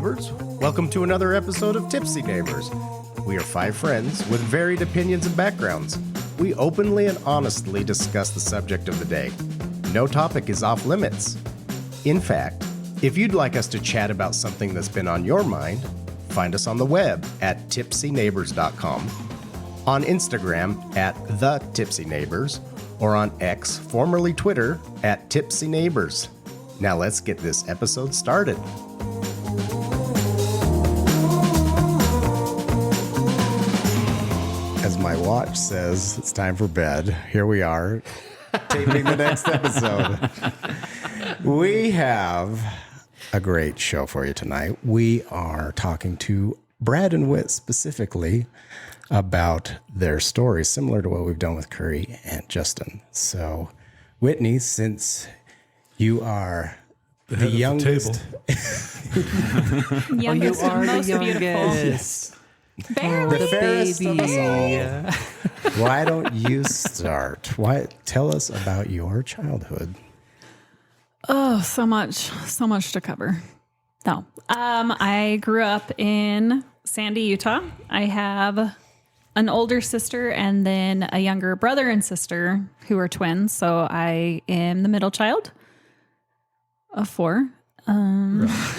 neighbors. Welcome to another episode of Tipsy Neighbors. We are 5 friends with varied opinions and backgrounds. We openly and honestly discuss the subject of the day. No topic is off limits. In fact, if you'd like us to chat about something that's been on your mind, find us on the web at tipsyneighbors.com, on Instagram at The Tipsy Neighbors, or on X, formerly Twitter, at Tipsy Neighbors. Now let's get this episode started. As my watch says, it's time for bed. Here we are, taping the next episode. We have a great show for you tonight. We are talking to Brad and Whit specifically about their stories, similar to what we've done with Curry and Justin. So, Whitney, since you are the youngest, youngest and most youngest. Barely. the fairest of us all. Why don't you start? Tell us about your childhood. Oh, so much to cover. No, I grew up in Sandy, Utah. I have an older sister and then a younger brother and sister who are twins. So I am the middle child of 4.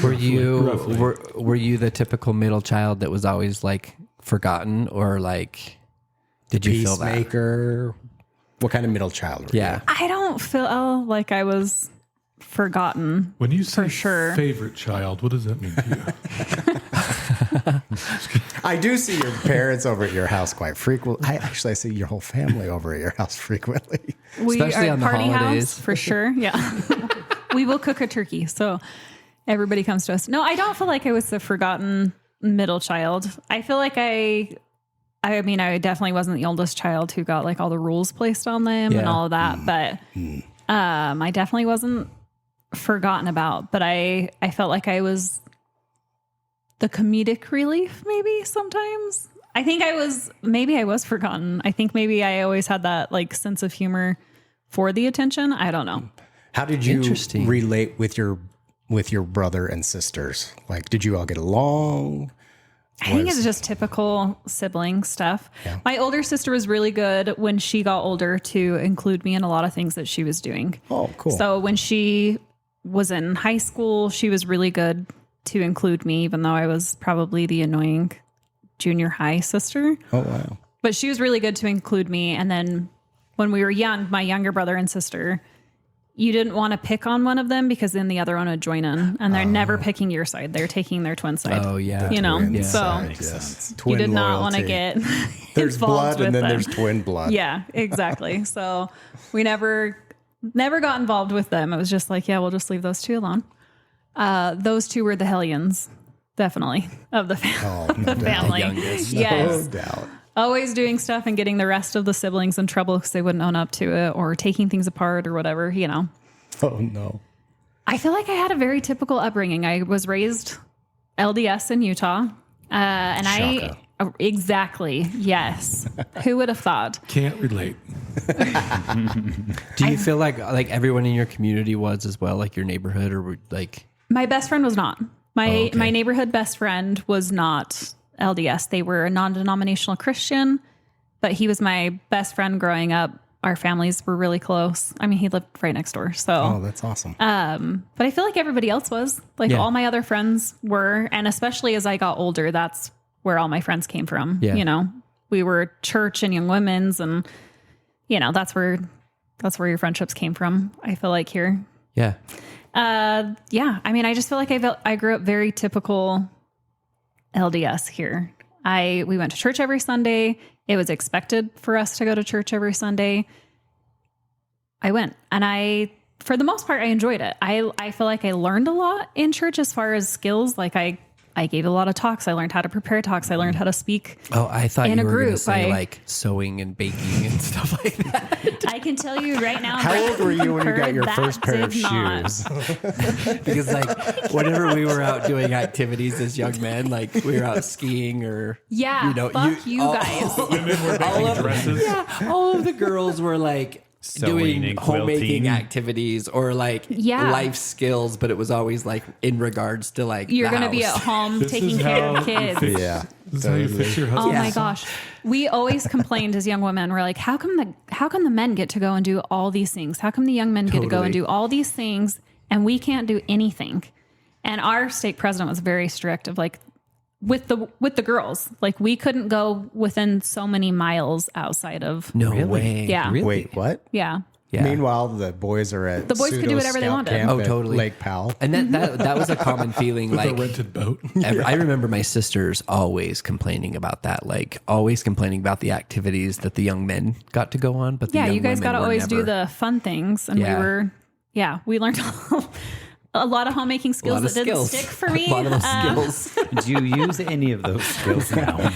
Were you the typical middle child that was always like forgotten, or like did you feel that? Peacemaker? What kind of middle child were you? I don't feel like I was forgotten. When you say for sure. favorite child, what does that mean to you? I do see your parents over at your house quite frequently. I see your whole family over at your house frequently. We Especially are on the party holidays. house for sure. Yeah. We will cook a turkey. So everybody comes to us. No, I don't feel like I was the forgotten middle child. I feel like I definitely wasn't the oldest child who got like all the rules placed on them and all of that. But I definitely wasn't forgotten about. But I felt like I was the comedic relief maybe sometimes. I think I was forgotten. I think maybe I always had that like sense of humor for the attention. I don't know. How did you relate with your brother and sisters? Like, did you all get along? I think it's just typical sibling stuff. Yeah. My older sister was really good when she got older to include me in a lot of things that she was doing. Oh, cool. So when she was in high school, she was really good to include me, even though I was probably the annoying junior high sister. Oh, wow. But she was really good to include me. And then when we were young, my younger brother and sister, you didn't want to pick on one of them because then the other one would join in, and they're never picking your side. They're taking their twin side. Oh, yeah. So Twin you did not loyalty. want to get There's involved blood with and then them. there's twin blood. Yeah, exactly. So we never got involved with them. It was just like, yeah, we'll just leave those two alone. Those two were the hellions, definitely, of the, the family. youngest. Yes. No doubt. Always doing stuff and getting the rest of the siblings in trouble because they wouldn't own up to it, or taking things apart or whatever, Oh, no. I feel like I had a very typical upbringing. I was raised LDS in Utah. And Shaka. Exactly. Yes. Who would have thought? Can't relate. Do you feel like everyone in your community was as well, like your neighborhood, or like? My best friend was not. My neighborhood best friend was not LDS. They were a non-denominational Christian, but he was my best friend growing up. Our families were really close. I mean, he lived right next door. So, Oh, that's awesome. but I feel like everybody else was. Like all my other friends were, and especially as I got older, that's where all my friends came from. Yeah. We were church and young women's, and that's where your friendships came from. I feel like here. Yeah. Yeah. I mean, I just feel like I grew up very typical LDS here. We went to church every Sunday. It was expected for us to go to church every Sunday. I went, and for the most part, I enjoyed it. I feel like I learned a lot in church as far as skills. Like I gave a lot of talks. I learned how to prepare talks. I learned how to speak. Oh, I thought in you a were going to group. say like sewing and baking and stuff like that. I can tell you right now. How old were you when you got your that first pair of did not. shoes? Because whenever we were out doing activities as young men, like we were out skiing or Yeah, fuck you guys. Women were making dresses. Yeah, all of the girls were like Sewing doing and homemaking quilting. activities or like life skills, but it was always like in regards to like You're the going to be at house. home This taking is care how of you kids. fix- Yeah, This is how you fix your Oh husband. my gosh. We always complained as young women. We're like, how come the men get to go and do all these things? How come the young men get to go and do all these things and we can't do anything? And our stake president was very strict of like with the girls. Like we couldn't go within so many miles outside of No way. Yeah. Really? Wait, what? Yeah. Yeah. Meanwhile, the boys are at The boys could do whatever they Scout wanted. camp Oh, at totally. Lake Powell. And that was a common feeling. With a Like rented boat. I remember my sisters always complaining about that, like always complaining about the activities that the young men got to go on. But the Yeah, young you guys women got to were always do never- the fun things. And we learned a lot of homemaking skills lot that of didn't skills. stick for me. A lot of those skills. Do you use any of those skills now?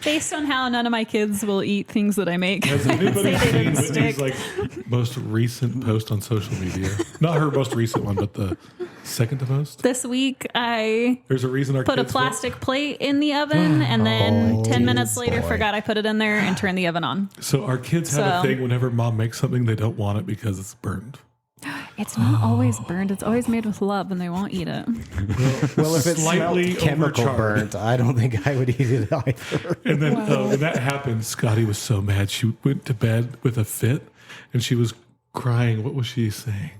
Based on how none of my kids will eat things that I make, Has I'd anybody say they seen didn't Whitney's stick. like most recent post on social media? Not her most recent one, but the second to most. This week, I There's a reason our put a kids won't- plastic plate in the oven, and then 10 minutes later, boy. forgot I put it in there and turned the oven on. So our kids have a So- thing whenever mom makes something, they don't want it because it's burned. It's not always burned. It's always made with love, and they won't eat it. Well, if it's Slightly chemical overcharged. burnt, I don't think I would eat it either. And then when that happened, Scotty was so mad. She went to bed with a fit and she was crying. What was she saying?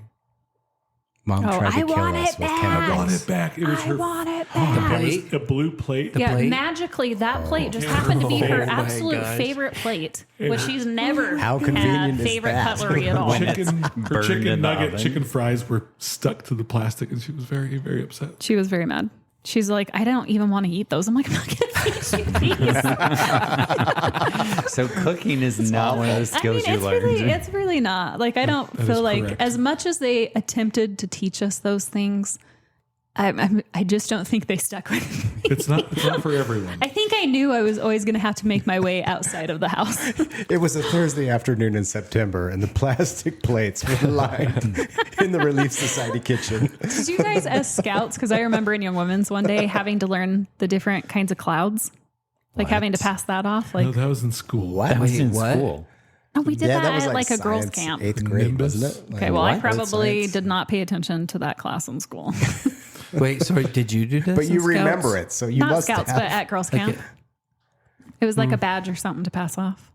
Mom Oh, tried to I kill want us it with back. I chemicals. want it back. It was I her want it The back. plate. a blue plate. Yeah, plate? magically, that plate just happened to be her Oh my absolute gosh. favorite plate, which she's never How convenient had is favorite that? cutlery at all. When it's Chicken, her burned chicken in the nugget, oven. chicken fries were stuck to the plastic, and she was very, very upset. She was very mad. She's like, I don't even want to eat those. I'm like, I'm not going to feed you these. So cooking is not one of those skills you learned. It's really not. Like, I don't That feel is like, correct. as much as they attempted to teach us those things, I just don't think they stuck with me. It's not for everyone. I think I knew I was always going to have to make my way outside of the house. It was a Thursday afternoon in September, and the plastic plates were lined in the Relief Society kitchen. Did you guys, as scouts, because I remember in Young Women's one day having to learn the different kinds of clouds, like having to pass that off. Like, No, that was in school. What? That was Wait, in what? school. oh, we did Yeah, that, that was at like a girls' science, camp. 8th grade, Nimbus? wasn't it? Okay, well, I What? probably Science. did not pay attention to that class in school. Wait, sorry, did you do this? But you in remember Scouts? it, so you Not must scouts, have. but at girls' camp. It was like a badge or something to pass off.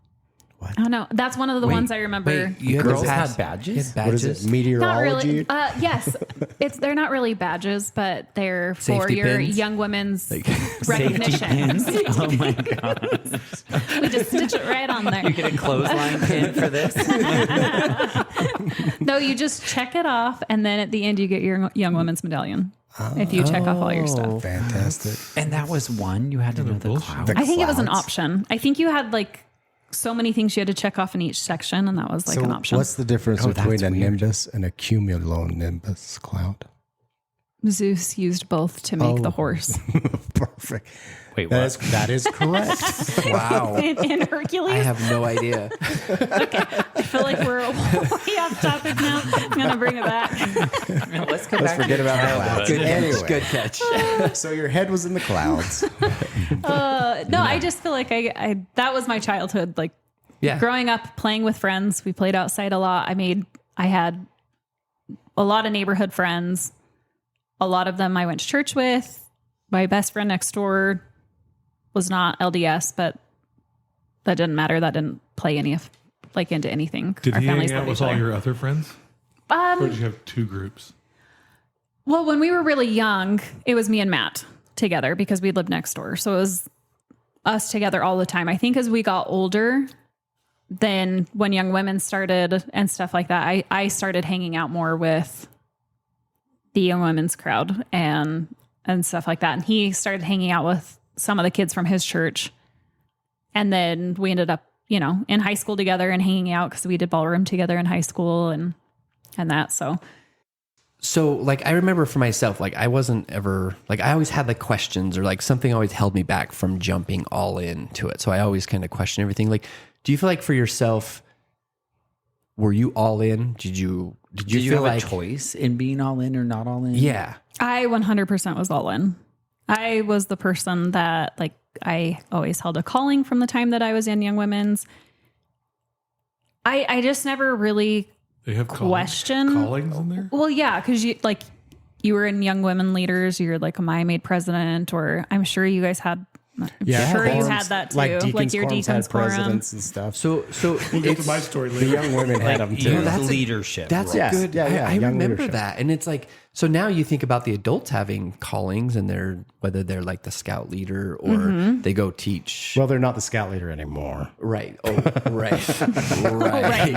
What? I don't know. That's one of the ones I remember. Wait, you had Girls to pass, had badges? you had What is badges? it? Not Meteorology? really. Yes, they're not really badges, but they're for Safety your pins? young women's Safety recognition. pins? Oh my God. We just stitch it right on there. You get a clothesline pin for this? No, you just check it off, and then at the end you get your young women's medallion if you check off all your stuff. Fantastic. And that was one? You had to know the bullshit. cloud? The I think it was an clouds. option. I think you had like so many things you had to check off in each section, and that was like So an option. what's the difference Oh, between that's a weird. nimbus and a cumulonimbus cloud? Zeus used both to make the horse. Perfect. Wait, That what? that is correct. Wow. in Hercules. I have no idea. I feel like we're way off topic now. I'm gonna bring it back. Let's go Let's back forget to about the childhood. clouds. Anyway, Good catch. so your head was in the clouds. No, I just feel like I that was my childhood. Like Yeah. growing up, playing with friends. We played outside a lot. I had a lot of neighborhood friends. A lot of them I went to church with. My best friend next door was not LDS, but that didn't matter. That didn't play any of like into anything. Did Our he hang families out loved with each all other. your other friends? Or did you have two groups? Well, when we were really young, it was me and Matt together because we lived next door. So it was us together all the time. I think as we got older, then when Young Women started and stuff like that, I started hanging out more with the Young Women's crowd and stuff like that. And he started hanging out with some of the kids from his church. And then we ended up, in high school together and hanging out because we did ballroom together in high school and that. So, like, I remember for myself, like, I wasn't ever, like, I always had, like, questions or, like, something always held me back from jumping all into it. So I always kind of question everything. Like, do you feel like for yourself, were you all in? Did you Did you feel have like a choice in being all in or not all in? Yeah. I 100% was all in. I was the person that, like, I always held a calling from the time that I was in Young Women's. I just never really They have question. callings in there. Well, yeah, because you were in Young Women Leaders, you're like a My Maid president, or I'm sure you guys had. Yeah, sure you quorums, had that too, like deacons your quorums deacon's had quorum. presidents and stuff. So We'll get to my story the later. young women had them too. Youth leadership. That's Yes. good. Yeah, yeah, I young remember leadership. that. And it's like, so now you think about the adults having callings and whether they're like the scout leader or they go teach. Well, they're not the scout leader anymore. Right. Oh, right. Right. We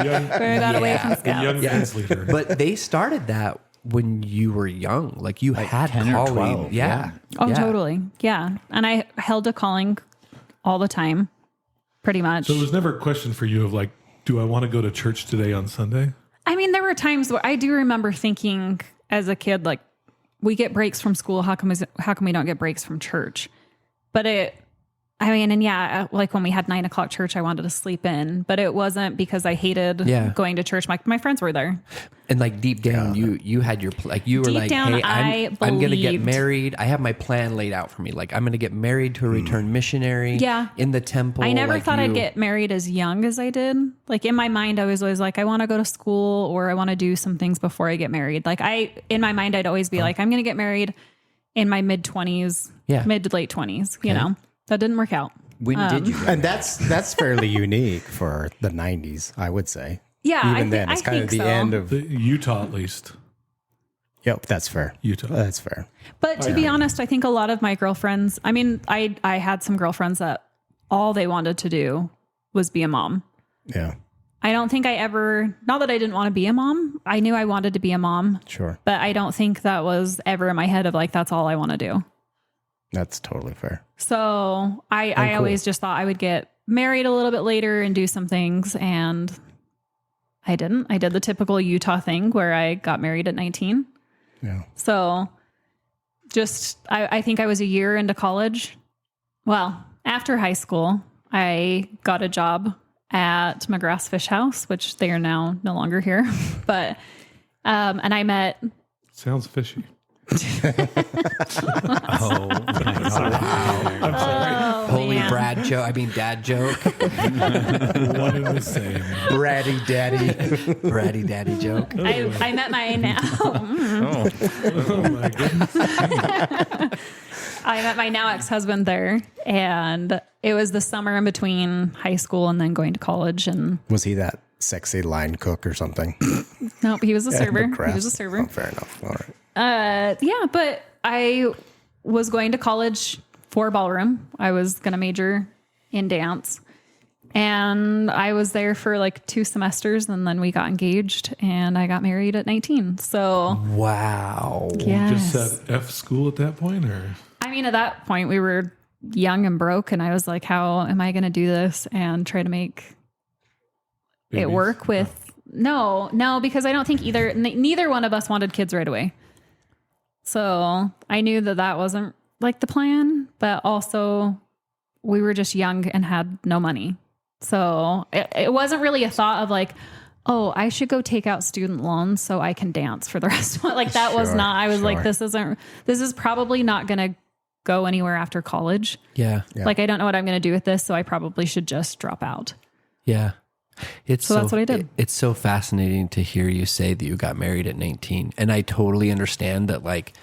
got away from The scouts. young men's leader. But they started that when you were young. Like you had 10 or calling. 12, Yeah. Oh, Yeah. totally. Yeah. And I held a calling all the time, pretty much. So it was never a question for you of like, do I want to go to church today on Sunday? I mean, there were times where I do remember thinking as a kid, like, we get breaks from school. How come we don't get breaks from church? But like when we had 9 o'clock church, I wanted to sleep in, but it wasn't because I hated going to church. My friends were there. And like deep down, you had your, like, you were Deep like, down, hey, I'm going to get believed- married. I have my plan laid out for me. Like, I'm going to get married to a returned missionary in the temple. I never like thought I'd get married as young as I did. Like in my mind, I was always like, I want to go to school or I want to do some things before I get married. Like in my mind, I'd always be like, I'm going to get married in my mid 20s, mid to late 20s, you know, that didn't work out. When did you? And that's fairly unique for the 90s, I would say. Yeah. Even then, it's kind of the end of... Utah, at least. Yep, that's fair. Utah. That's fair. But to be honest, I think a lot of my girlfriends, I mean, I had some girlfriends that all they wanted to do was be a mom. Yeah, I don't think I ever, not that I didn't want to be a mom. I knew I wanted to be a mom, sure. but I don't think that was ever in my head of like, that's all I want to do. That's totally fair. So I always just thought I would get married a little bit later and do some things. And I didn't. I did the typical Utah thing where I got married at 19. Yeah. So I think I was a year into college. Well, after high school, I got a job at McGrath's Fish House, which they are now no longer here. But, and I met. Sounds fishy. Oh, my God. Oh, holy man. dad joke. One and the same. Bratty daddy. Bratty daddy joke. I met my now. Oh, my goodness. I met my now ex-husband there, and it was the summer in between high school and then going to college. And Was he that sexy line cook or something? nope, he was a server. McGrath. He was a server. Oh, fair enough. All right. Yeah, but I was going to college for ballroom. I was going to major in dance, and I was there for like 2 semesters, and then we got engaged, and I got married at 19. So Wow. yes. Just said F school at that point, or? I mean, at that point we were young and broke, and I was like, how am I going to do this and try to make it Babies? work with no, because I don't think neither one of us wanted kids right away. So I knew that wasn't like the plan, but also we were just young and had no money. So it wasn't really a thought of like, oh, I should go take out student loans so I can dance for the rest of my, like that was Sure, not, I was like, sure. this is probably not going to go anywhere after college. Yeah. Like, I don't know what I'm going to do with this. So I probably should just drop out. Yeah. So that's what I did. It's so fascinating to hear you say that you got married at 19. And I totally understand that, like,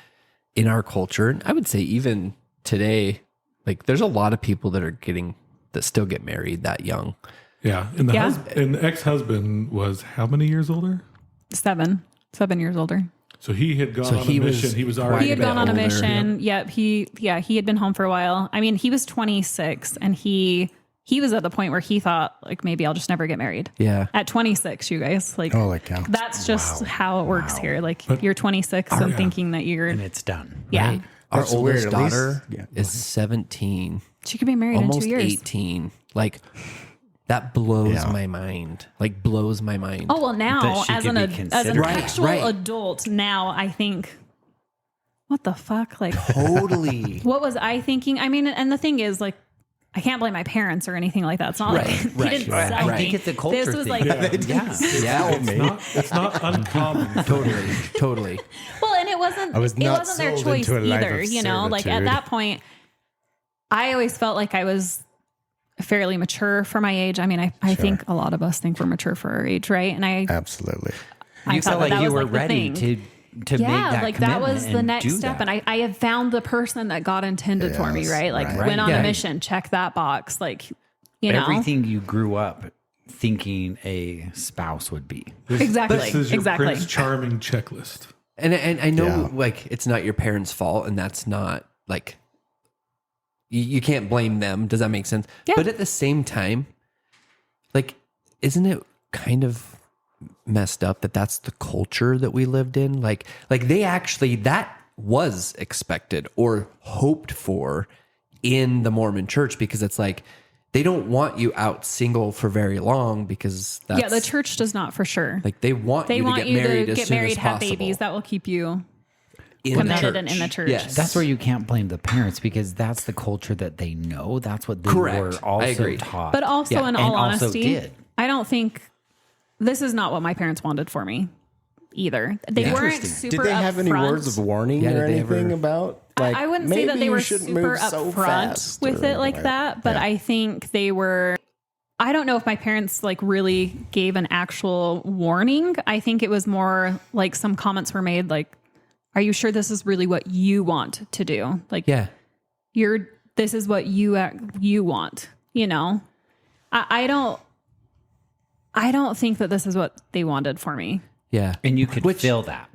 in our culture, and I would say even today, like, there's a lot of people that still get married that young. Yeah. And the ex-husband was how many years older? 7 years older. So he had gone on a mission. He was already He had bit gone on a older. mission. Yep. He had been home for a while. I mean, he was 26 and he was at the point where he thought like, maybe I'll just never get married. Yeah. At 26, you guys, like, Holy cow. that's just how it works here. Like you're 26 and thinking that you're, And it's done. yeah, Right. Our That's oldest weird, at least- daughter yeah, go is ahead. 17, she could be married almost in 2 years. 18. Like, that blows Yeah. my mind. Like, blows my mind. Oh, well, now That she as could an be as an considered. Right, actual right. adult, now I think, what the fuck? Like, Totally. what was I thinking? I mean, and the thing is, like, I can't blame my parents or anything like that. It's not like they didn't sell I me. think it's a culture This was thing. like, Yeah. Yeah. It's not uncommon. Totally. well, and it wasn't. I was it not wasn't their sold choice into a life either. of You know, like at servitude. that point, I always felt like I was fairly mature for my age. I mean, I think a lot of us think we're mature for our age, right? And Absolutely. You felt like you were the ready thing. to make that like that commitment was the and next do step. that. And I had found the person that God intended for me, Yes, right? Like right. went on Yeah. a mission, check that box. Like, you know, Everything you grew up thinking a spouse would be. exactly. This is your exactly. Prince Charming checklist. And I know Yeah. like it's not your parents' fault, and that's not like you can't blame them. Does that make sense? Yeah. But at the same time, like, isn't it kind of messed up that that's the culture that we lived in? Like they actually, that was expected or hoped for in the Mormon church, because it's like they don't want you out single for very long, because that's, Yeah, the church does not, for sure. like they want you to get married as soon as have possible. babies. That will keep you in committed the and in the church. Yes. That's where you can't blame the parents, because that's the culture that they know. That's what they Correct. were I also agree. taught. But also, Yeah, in and all also honesty, did. I don't think this is not what my parents wanted for me either. They weren't Interesting. super Did they have any upfront. words of warning Yeah, or did they anything ever- about? Like, I wouldn't say maybe that they you were shouldn't super move so upfront fast with or it like whatever. that, but Yeah. I think they were. I don't know if my parents like really gave an actual warning. I think it was more like some comments were made like, "Are you sure this is really what you want to do? Like, Yeah. this is what you want." You know, I don't think that this is what they wanted for me. Yeah. and you could feel that.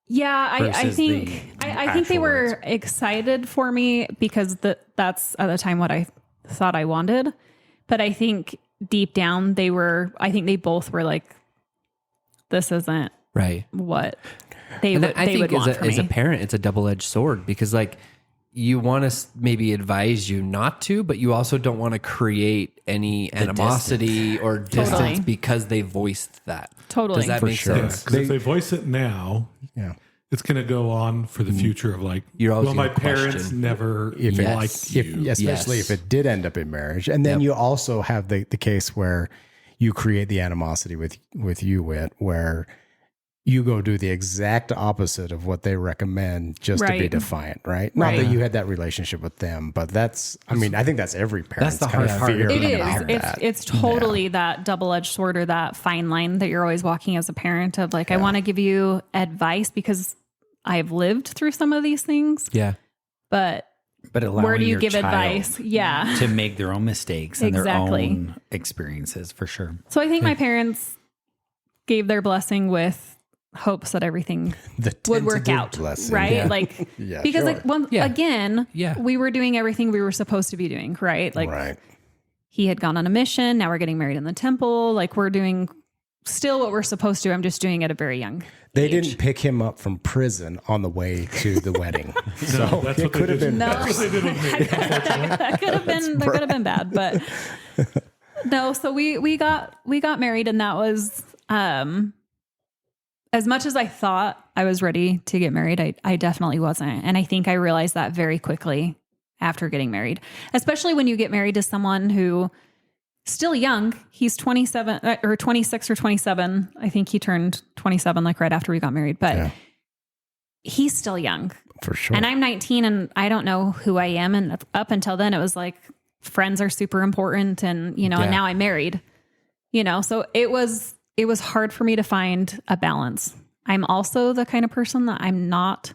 Yeah, I Versus think the I think they actual were words. excited for me because that's at the time what I thought I wanted. But I think deep down I think they both were like, this isn't Right. what they And would I they think would want as for a me. parent, it's a double-edged sword, because like you want to maybe advise you not to, but you also don't want to create any animosity or distance Totally. because they voiced that. Totally. Does that For make sure. sense? Because if they voice it now, Yeah. it's going to go on for the future of like, You're always well, my gonna parents question. never If it- liked if, you. especially Yes. if it did end up in marriage. And then Yep. you also have the case where you create the animosity with you, Whit, where you go do the exact opposite of what they recommend just to be Right. defiant, right? Not Right. that you had that relationship with them, but I think that's every parent's the kind of hard fear part. It about is. that. It's totally that double-edged sword or that fine line that you're always walking as a parent of like, I want to give you advice because I've lived through some of these things, Yeah. but allowing where do you your give child advice? Yeah. to make their own mistakes and Exactly. their own experiences, for sure. So I think my parents gave their blessing with hopes that everything The would work tentative out, blessing. right? Yeah. Like, Yeah, because sure. like Yeah. again, Yeah. we were doing everything we were supposed to be doing, right? Like Right. he had gone on a mission. Now we're getting married in the temple. Like we're doing still what we're supposed to. I'm just doing it at a very young They age. didn't pick him up from prison on the way to the wedding. So that's it what they could have did. been No, worse. They did with me. that could have been that could have been bad, but no. So we got married, and that was as much as I thought I was ready to get married. I definitely wasn't, and I think I realized that very quickly after getting married, especially when you get married to someone who still young. He's 27 or 26 or 27. I think he turned 27 like right after we got married, but Yeah. he's still young. For sure. And I'm 19 and I don't know who I am. And up until then, it was like friends are super important. And, you know, and Yeah. now I'm married, you know, so it was hard for me to find a balance. I'm also the kind of person that I'm not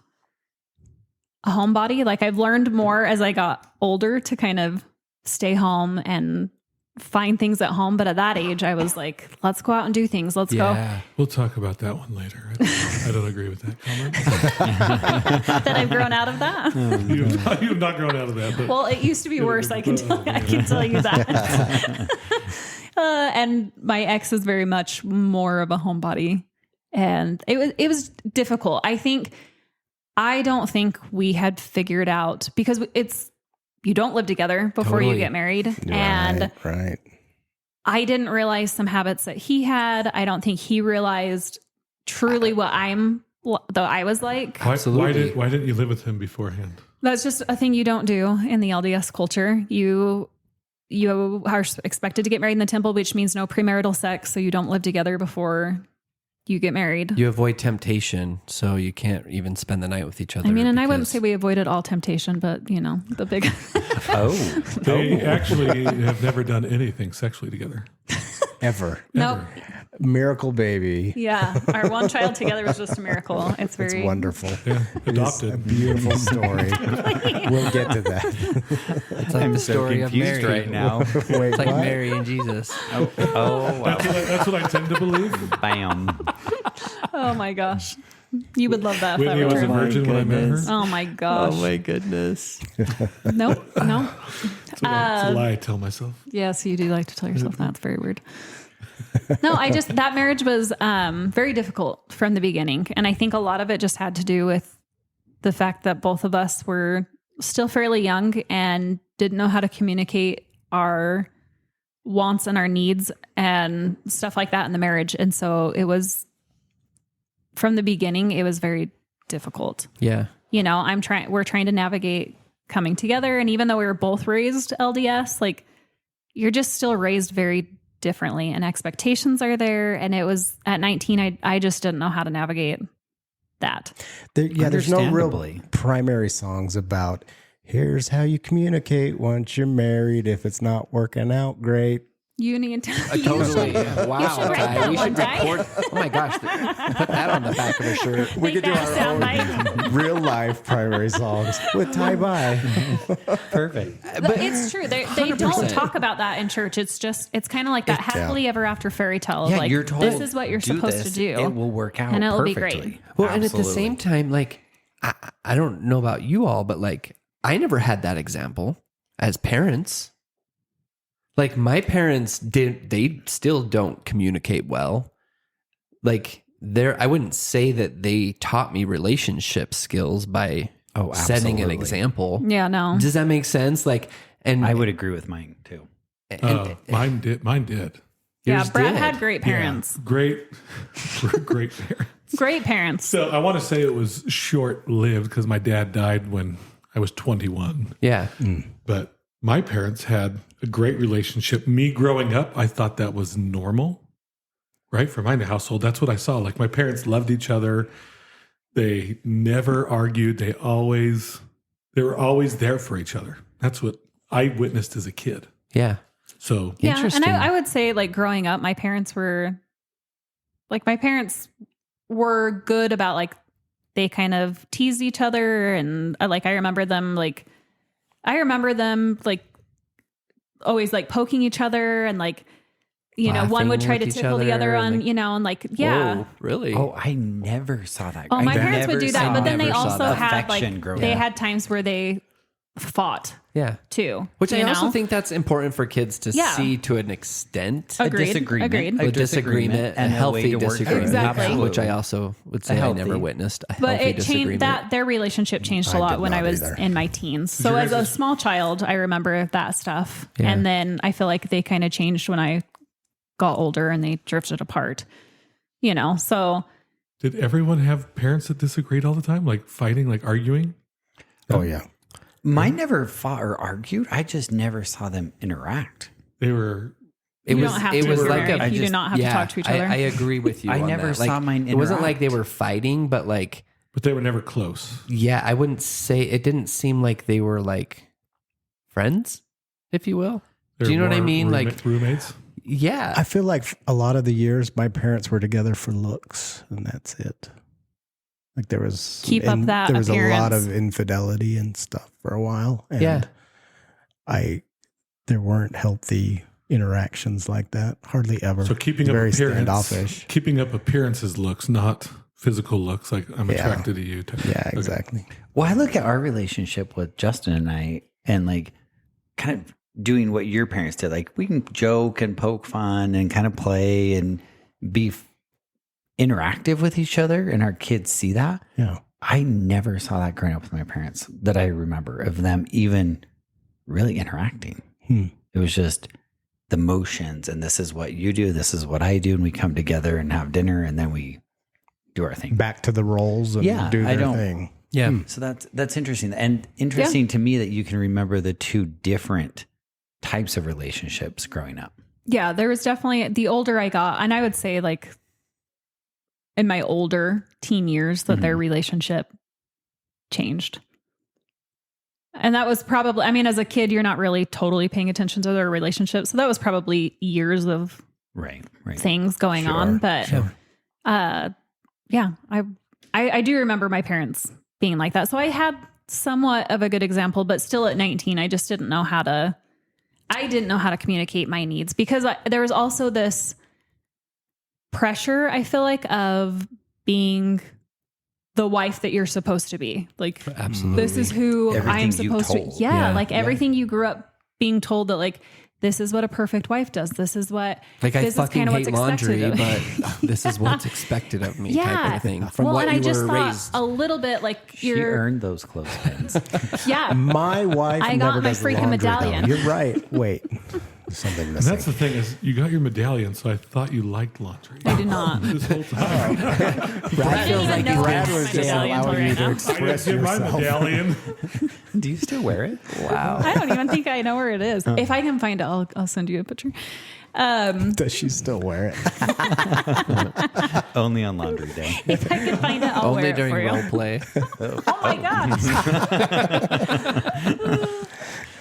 a homebody. Like I've learned more as I got older to kind of stay home and find things at home. But at that age, I was like, let's go out and do things. Let's go. Yeah. We'll talk about that one later. I don't agree with that comment. That I've grown out of that. You've not grown out of that. But Well, it used to be worse. I can tell you that. And my ex is very much more of a homebody, and it was difficult. I don't think we had figured out because you don't live together before you Totally. get married, and Right. I didn't realize some habits that he had. I don't think he realized truly what I was like. Absolutely. Why didn't you live with him beforehand? That's just a thing you don't do in the LDS culture. You are expected to get married in the temple, which means no premarital sex. So you don't live together before you get married. You avoid temptation, so you can't even spend the night with each other. I mean, and I wouldn't say we avoided all temptation, but the big. They actually have never done anything sexually together. Ever. Nope. Miracle baby. Yeah. Our one child together was just a miracle. It's very It's wonderful. Yeah, It's a adopted. beautiful story. We'll get to that. It's like I'm the so story of confused Mary right now. Wait, It's like what? Mary and Jesus. Oh, wow. That's what I tend to believe. Bam. Oh my gosh. You would love that if that Whitney were was a true. virgin when I met her. goodness. Oh my gosh. my goodness. Nope. No. It's a lie I tell myself. Yes, you do like to tell yourself that. It's very weird. No, that marriage was very difficult from the beginning. And I think a lot of it just had to do with the fact that both of us were still fairly young and didn't know how to communicate our wants and our needs and stuff like that in the marriage. And so it was, from the beginning, it was very difficult. Yeah. We're trying to navigate coming together. And even though we were both raised LDS, like, you're just still raised very differently and expectations are there. And it was at 19, I just didn't know how to navigate that. There's no real Understandably. primary songs about here's how you communicate once you're married. If it's not working out great, Uni and Totally. Wow. should write that We one, should Ty. record. Oh my gosh. Put that on the back of a shirt. we could do our own real life primary songs with tie bye. Perfect. But it's true. They don't 100%. talk about that in church. It's kind of like that happily ever after fairy tale. Yeah, like, you're told this is what you're supposed this, to do. It will work out And it'll be perfectly. great. Well, and at the Absolutely. same time, like, I don't know about you all, but like, I never had that example as parents. Like, my parents they still don't communicate well. Like, I wouldn't say that they taught me relationship skills by setting an absolutely. example. Yeah, no. Does that make sense? Like, and I would agree with mine too. Mine did. Yeah, yours Brad did. had great parents. Yeah, great parents. Great parents. So I want to say it was short-lived because my dad died when I was 21. Yeah. But my parents had a great relationship. Me growing up, I thought that was normal, right? For my household, that's what I saw. Like, my parents loved each other. They never argued. They were always there for each other. That's what I witnessed as a kid. Yeah. So Yeah, and Interesting. I would say, like, growing up, my parents were good about, like, they kind of teased each other, and I remember them always like poking each other, and like, one would Laughing try to with each tickle the other other, on, like- and like, yeah. Whoa, really? Oh, I never saw that. Oh, I my parents would never do that, saw- but then they never saw also that. had Affection like growing they up. had times where they fought yeah. too, Which I you also know? think that's important for kids to Yeah. see to an extent. Agreed. disagreement. Agreed. A disagreement, a and healthy way to work disagreement, Exactly. which I also would say I healthy. never witnessed. A But healthy it changed disagreement. that their relationship changed a I lot did when I not was either. in my teens. So as a small child, I remember that stuff. Yeah. And then I feel like they kind of changed when I got older and they drifted apart, so did everyone have parents that disagreed all the time? Like fighting, like arguing? Oh yeah. Mine never fought or argued. I just never saw them interact. They were It you was, don't have it to was if you're like married. a, You do not have to talk to each other. I agree with you. I on never that. Like, saw mine It wasn't like they interact. were fighting, but like, but they were never close. yeah, I wouldn't say it didn't seem like they were like friends, if you will. They Do you were know what I more mean? Like, roommates. yeah, I feel like a lot of the years my parents were together for looks, and that's it. Like there was Keep up that there was a lot appearance. of infidelity and stuff for a while. And Yeah. there weren't healthy interactions like that. Hardly ever. So keeping It's up very appearance, standoffish. keeping up appearances looks, not physical looks. Like I'm Yeah. attracted to you. Yeah, Okay. exactly. Well, I look at our relationship with Justin and I, and like kind of doing what your parents did. Like we can joke and poke fun and kind of play and be interactive with each other, and our kids see that. Yeah. I never saw that growing up with my parents that I remember of them even really interacting. It was just the motions, and this is what you do, this is what I do, and we come together and have dinner, and then we do our thing. Back to the roles and Yeah, do I their don't- thing. yeah. So that's interesting, and interesting to me that you can remember the two different types of relationships growing up. Yeah, there was definitely, the older I got, and I would say like in my older teen years that their relationship changed. And that was probably, I mean, as a kid, you're not really totally paying attention to their relationship. So that was probably years of Right. things going on. But yeah, I do remember my parents being like that. So I had somewhat of a good example, but still at 19, I just didn't know how to communicate my needs, because there was also this pressure, I feel like, of being the wife that you're supposed to be. Like, Absolutely. this is who Everything I am supposed to be. told. Yeah, like everything you grew up being told that, like, this is what a perfect wife does. This is what, Like, I this is fucking kind of hate what's expected laundry, of me. but this is what's expected of me, type of thing. From well, what and I you just were thought raised. a little bit like She you're, earned those clothespins. yeah. My wife I never got my does freaking laundry, though. medallion. You're right. Wait. There's something And missing. that's the thing is, you got your medallion, so I thought you liked laundry. I do not. This whole time. I didn't even know Brad it was my just medallion until allowing you right to now. I express didn't get my yourself. medallion. Do you still wear it? Wow. I don't even think I know where it is. If I can find it, I'll send you a picture. Does she still wear it? Only on laundry day. If I can find it, I'll Only wear it during for you. role play. Oh my gosh.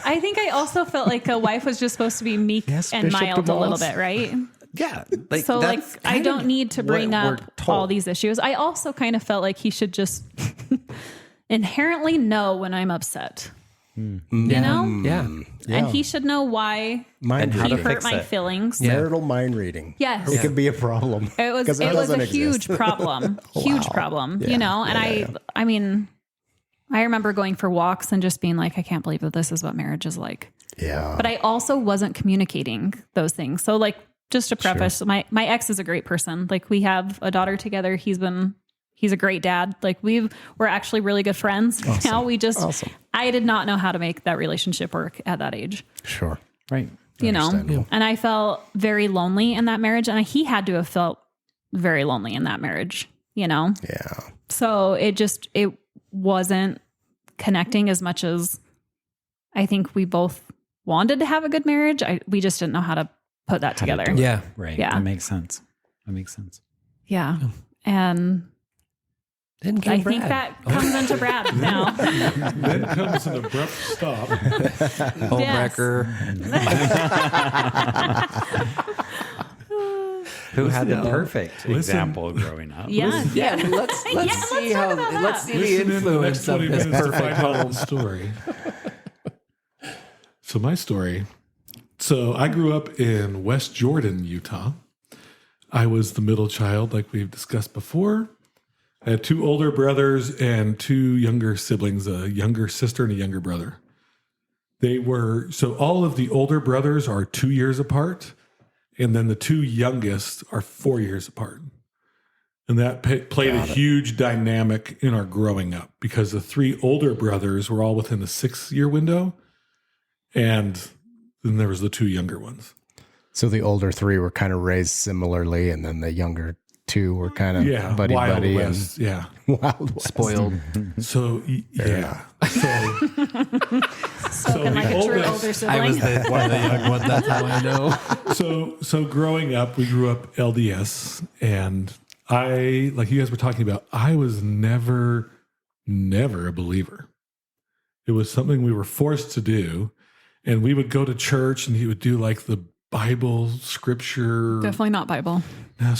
I think I also felt like a wife was just supposed to be meek Yes, and Bishop mild a little DeMoss. bit, right? Yeah. So like, that's I kind don't of need to bring what we're up told. all these issues. I also kind of felt like he should just inherently know when I'm upset, you know? Yeah. And he should know why Mind how he to reading. hurt fix my it. feelings. Marital mind reading. Yes. It could be a problem. It was 'Cause it was a doesn't huge exist. problem. Huge problem. Yeah. You know, and I mean, I remember going for walks and just being like, I can't believe that this is what marriage is like. Yeah. But I also wasn't communicating those things. So like, just to preface, my ex is a great person. Like, we have a daughter together. He's a great dad. Like, we're actually really good friends. Awesome. Now we just Awesome. I did not know how to make that relationship work at that age. Sure. Right. You know, Understandable. and I felt very lonely in that marriage, and he had to have felt very lonely in that marriage, you know? Yeah. So it wasn't connecting as much as I think we both wanted to have a good marriage. We just didn't know how to put that together. Yeah. Right. Yeah. That makes sense. Yeah. And Then came I think Brad. that comes into Brad now. Then comes an abrupt stop. Homewrecker. Who had the perfect Listen. example growing up? Yeah. Yeah. Let's see talk about that. let's see the Listen in the influence next of 20 this minutes to perfect find out home. the story. So my story. So I grew up in West Jordan, Utah. I was the middle child, like we've discussed before. I had two older brothers and two younger siblings, a younger sister and a younger brother. So all of the older brothers are 2 years apart, and then the two youngest are 4 years apart. And that played a huge dynamic in our growing up, because the three older brothers were all within the 6-year window, and then there was the two younger ones. So the older three were kind of raised similarly, and then the younger two were kind of Yeah, buddy Wild buddy West, yeah. and Wild West. Spoiled. So yeah, Spoken like a true older I was sibling. one of the young ones. That's how I know. So growing up, we grew up LDS, and I, like you guys were talking about, I was never a believer. It was something we were forced to do, and we would go to church, and he would do like the Bible scripture. Definitely not Bible. No,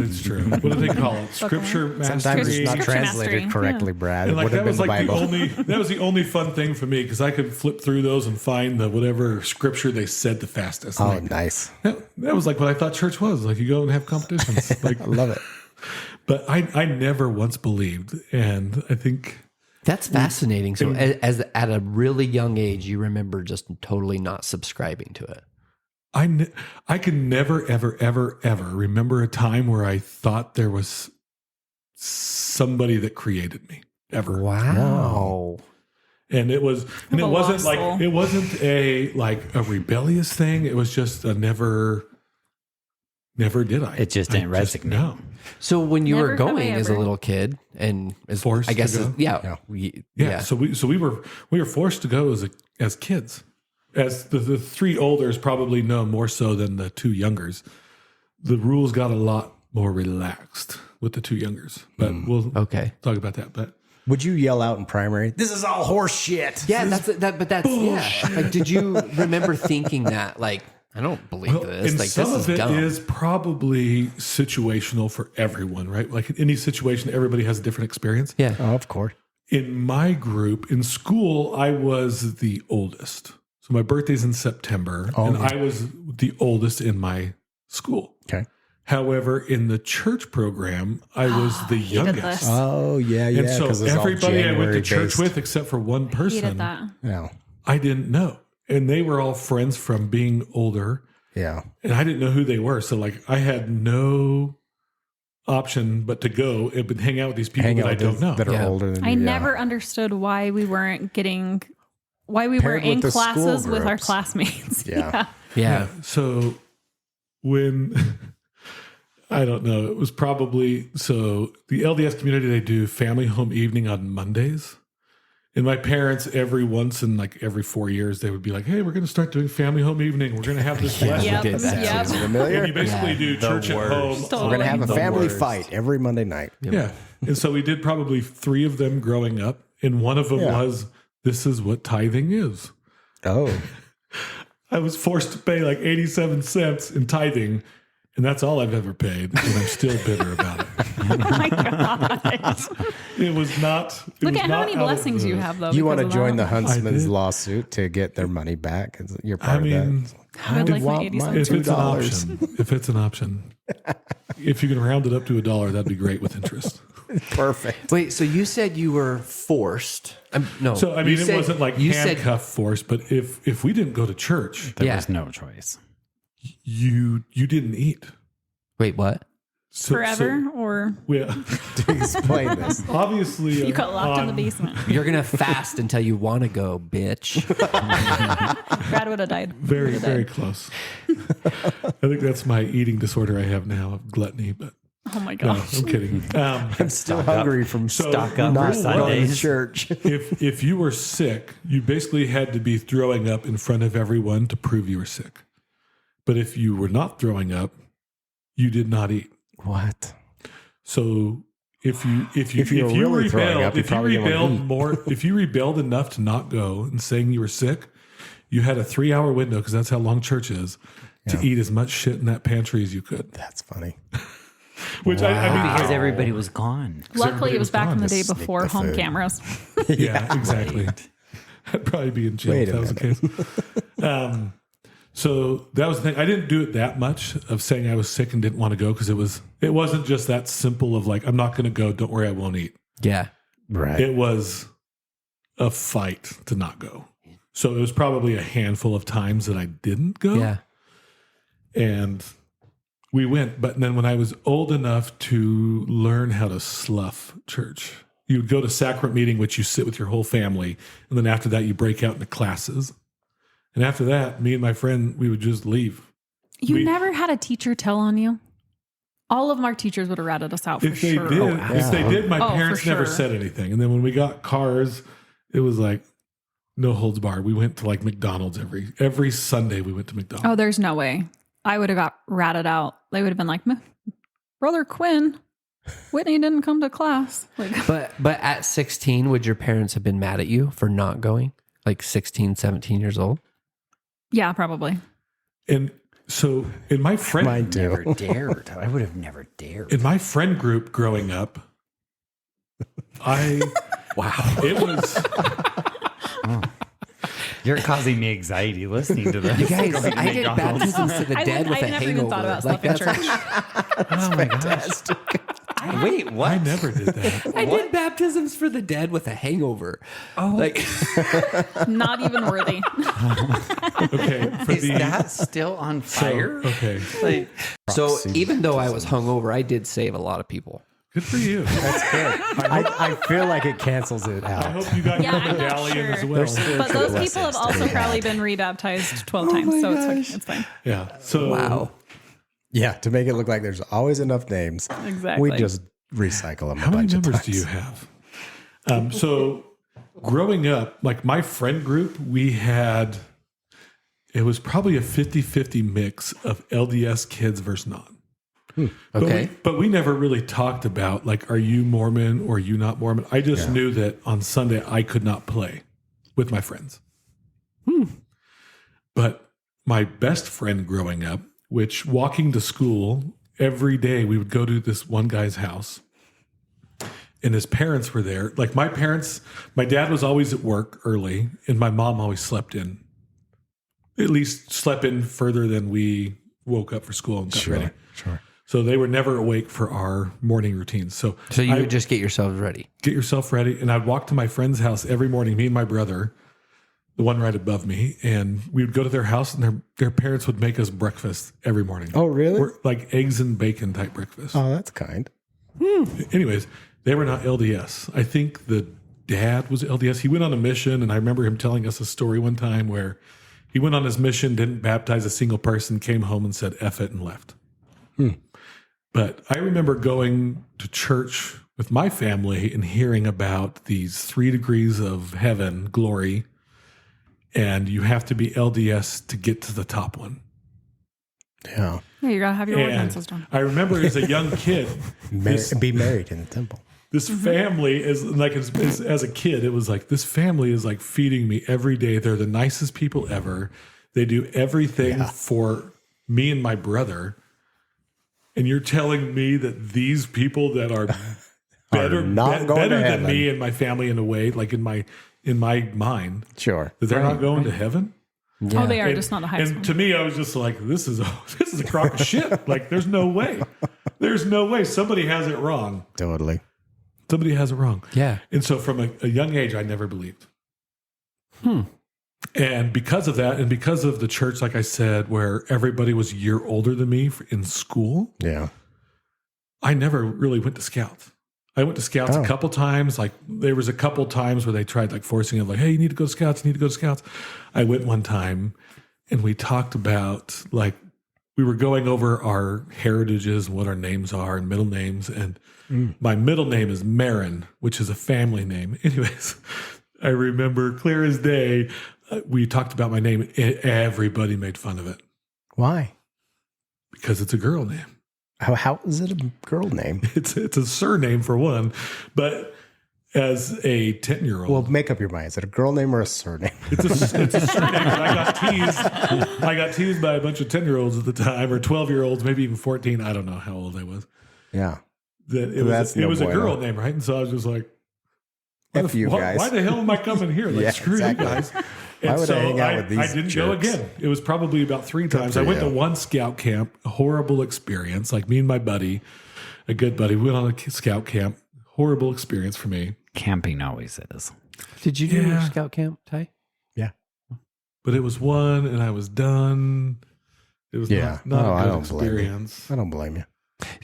it's true. What do they call it? Scripture mastery. Sometimes it's not Scripture translated mastery, correctly, yeah. Brad. And It like would have that been was the like Bible. that was the only fun thing for me, because I could flip through those and find the whatever scripture they said the fastest. Oh, Like, nice. that was like what I thought church was. Like, you go and have competitions. Like, I love it. but I never once believed, and I think That's fascinating. So, as at a really young age, you remember just totally not subscribing to it. I can never ever remember a time where I thought there was somebody that created me ever. Wow. And it wasn't lost like soul. it wasn't a rebellious thing. It was just a never did I. It just didn't resonate. No. So when you were Never have I going as a ever. little kid, and as Forced I guess, to go? yeah. Yeah. So we were forced to go as kids. As the three olders probably know more so than the two youngers, the rules got a lot more relaxed. with the two youngers, but we'll Okay. talk about that. But Would you yell out in primary, "This is all horse shit"? Yeah, that's yeah. Like, did you remember thinking that? Like, I don't believe this. and Like, some this of is it dumb. is probably situational for everyone, right? Like in any situation, everybody has a different experience. Yeah. Oh, of course. In my group, in school, I was the oldest. So my birthday's in September, and I was the oldest in my school. Okay. However, in the church program, I was the Hated youngest. this. Oh, yeah, yeah. And so 'cause it's all everybody I went to January church based. with, except for one Hated person, that. Yeah. I didn't know. And they were all friends from being older. Yeah. And I didn't know who they were. So, like, I had no option but to go and hang out with these people that I don't know. that are Yeah. older than I you. yeah. never understood why we weren't Paired in with the classes school with our groups. classmates. Yeah. Yeah. So when I don't know, it was probably so the LDS community, they do family home evening on Mondays. And my parents, every 4 years, they would be like, "Hey, we're going to start doing family home evening. We're going to have this lesson." Yep. did that. Yep. Sounds familiar? And you basically do church at home. We're going to have a The family worst. fight every Monday night. Yeah. And so we did probably 3 of them growing up. And one of them was, "This is what tithing is." Oh. I was forced to pay like 87 cents in tithing. And that's all I've ever paid. And I'm still bitter about it. Oh my God. It was not. It Look was at how not many out of blessings you have, though. You want to because of join the that. Huntsman's did. lawsuit to get their money back? You're I part mean, of that. I would like my want 80 mine. cents. if it's an $2. option, if you can round it up to $1, that'd be great with interest. Perfect. Wait, so you said you were forced? No. So I mean, you it said- wasn't like you said handcuff force, but if we didn't go to church, There Yeah. was no choice. you didn't eat. Wait, what? So, Forever, or To explain this. obviously, you got locked in the basement. You're gonna fast until you want to go, bitch. Brad would have died. Very, very close. I think that's my eating disorder I have now of gluttony, but Oh my no, gosh. I'm kidding. I'm still hungry from Stock up not for going to Sundays. church. if you were sick, you basically had to be throwing up in front of everyone to prove you were sick. But if you were not throwing up, you did not eat. What? So if you were really throwing up, you probably didn't wanna eat. more, if you rebelled enough to not go and saying you were sick, you had a 3-hour window, because that's how long church is, to eat as much shit in that pantry as you could. That's funny. Which I mean, Because everybody was gone. Luckily, it was back in the day Sneak before the home food. cameras. yeah, exactly. I'd probably be in jail Wait if a that was the case. So that was the thing. I didn't do it that much of saying I was sick and didn't want to go, because it wasn't just that simple of like, I'm not going to go. Don't worry, I won't eat. Yeah. Right. It was a fight to not go. So it was probably a handful of times that I didn't go. Yeah. And we went. But then when I was old enough to learn how to slough church, you would go to sacrament meeting, which you sit with your whole family. And then after that, you break out into classes. And after that, me and my friend, we would just leave. You never had a teacher tell on you? All of our teachers would have ratted us out for If they sure. did, my Oh, for parents never sure. said anything. And then when we got cars, it was like no holds barred. We went to like McDonald's every Sunday. We went to McDonald's. Oh, there's no way. I would have got ratted out. They would have been like, Brother Quinn, Whitney didn't come to class. Like, But at 16, would your parents have been mad at you for not going? Like 16, 17 years old? yeah, probably. And so in my friend Mine too. Never dared. I would have never dared. in my friend group growing up, it was You're causing me anxiety listening to this. You guys, I did baptisms to the dead with a never hangover. even thought about Like, stuff in that's church. Oh my gosh. Wait, what? I never did that. I did baptisms for the dead with a hangover. Oh, like Not even worthy. Okay, for Is that still on fire? okay, Like, so. Even though I was hungover, I did save a lot of people. good for you. That's good. I feel like it cancels it I out. hope you got Yeah, your I'm not medallion as sure. well. But those people have also probably been rebaptized 12 times, so it's fine. Yeah. So Wow. Yeah, to make it look like there's always enough names. Exactly. We just recycle them how a many bunch of members times. do you have? So growing up, like my friend group, it was probably a 50-50 mix of LDS kids versus non. Okay. But we never really talked about, like, are you Mormon or are you not Mormon? I just knew that on Sunday I could not play with my friends. But my best friend growing up, which walking to school every day, we would go to this one guy's house and his parents were there. Like my dad was always at work early and my mom always slept in. At least slept in further than we woke up for school and got ready. Sure. So they were never awake for our morning routines. So you would just get yourselves ready. Get yourself ready. And I'd walk to my friend's house every morning, me and my brother, the one right above me. And we would go to their house and their parents would make us breakfast every morning. Oh, really? Like eggs and bacon type breakfast. Oh, that's kind. Anyways, they were not LDS. I think the dad was LDS. He went on a mission. And I remember him telling us a story one time where he went on his mission, didn't baptize a single person, came home and said, F it, and left. But I remember going to church with my family and hearing about these 3 degrees of heaven glory, and you have to be LDS to get to the top one. Yeah. Yeah, you gotta have your And ordinances done. I remember as a young kid, Be married in the temple. this family is like, as a kid, it was like, this family is like feeding me every day. They're the nicest people ever. They do everything for me and my brother. And you're telling me that these people that are better, not going better to than heaven. me and my family in a way, like in my mind, Sure. that they're not going to heaven? Oh, they are, And, just not the highest and one. to me, I was just like, this is a crock of shit. Like, there's no way. There's no way. Somebody has it wrong. Totally. Somebody has it wrong. Yeah. And so from a young age, I never believed. And because of that, and because of the church, like I said, where everybody was a year older than me in school, Yeah. I never really went to Scouts. I went to Scouts a couple times. Like there was a couple times where they tried like forcing it, like, hey, you need to go to Scouts, you need to go to Scouts. I went one time and we talked about like, we were going over our heritages and what our names are and middle names. And my middle name is Marin, which is a family name. Anyways, I remember clear as day, we talked about my name and everybody made fun of it Why? because it's a girl name. How is it a girl name? It's a surname for one, but as a 10-year-old, Well, make up your mind. Is it a girl name or a surname? it's a surname. And I got teased by a bunch of 10-year-olds at the time, or 12-year-olds, maybe even 14. I don't know how old I was. Yeah. That it That's was, no it was a bueno. girl name, right? And so I was just like, F you guys. Why the hell am I coming here? Like, Yeah, screw exactly. you guys. Why And would I hang out with these I didn't go jerks? again. It was probably about 3 times. for I went to you. one scout camp, a horrible experience. Like me and my buddy, a good buddy, we went on a scout camp. Horrible experience for me. Camping always is. Did you do Yeah. scout camp, Ty? But it was one and I was done. It was Yeah. not No, a I good don't blame you. experience. I don't blame you.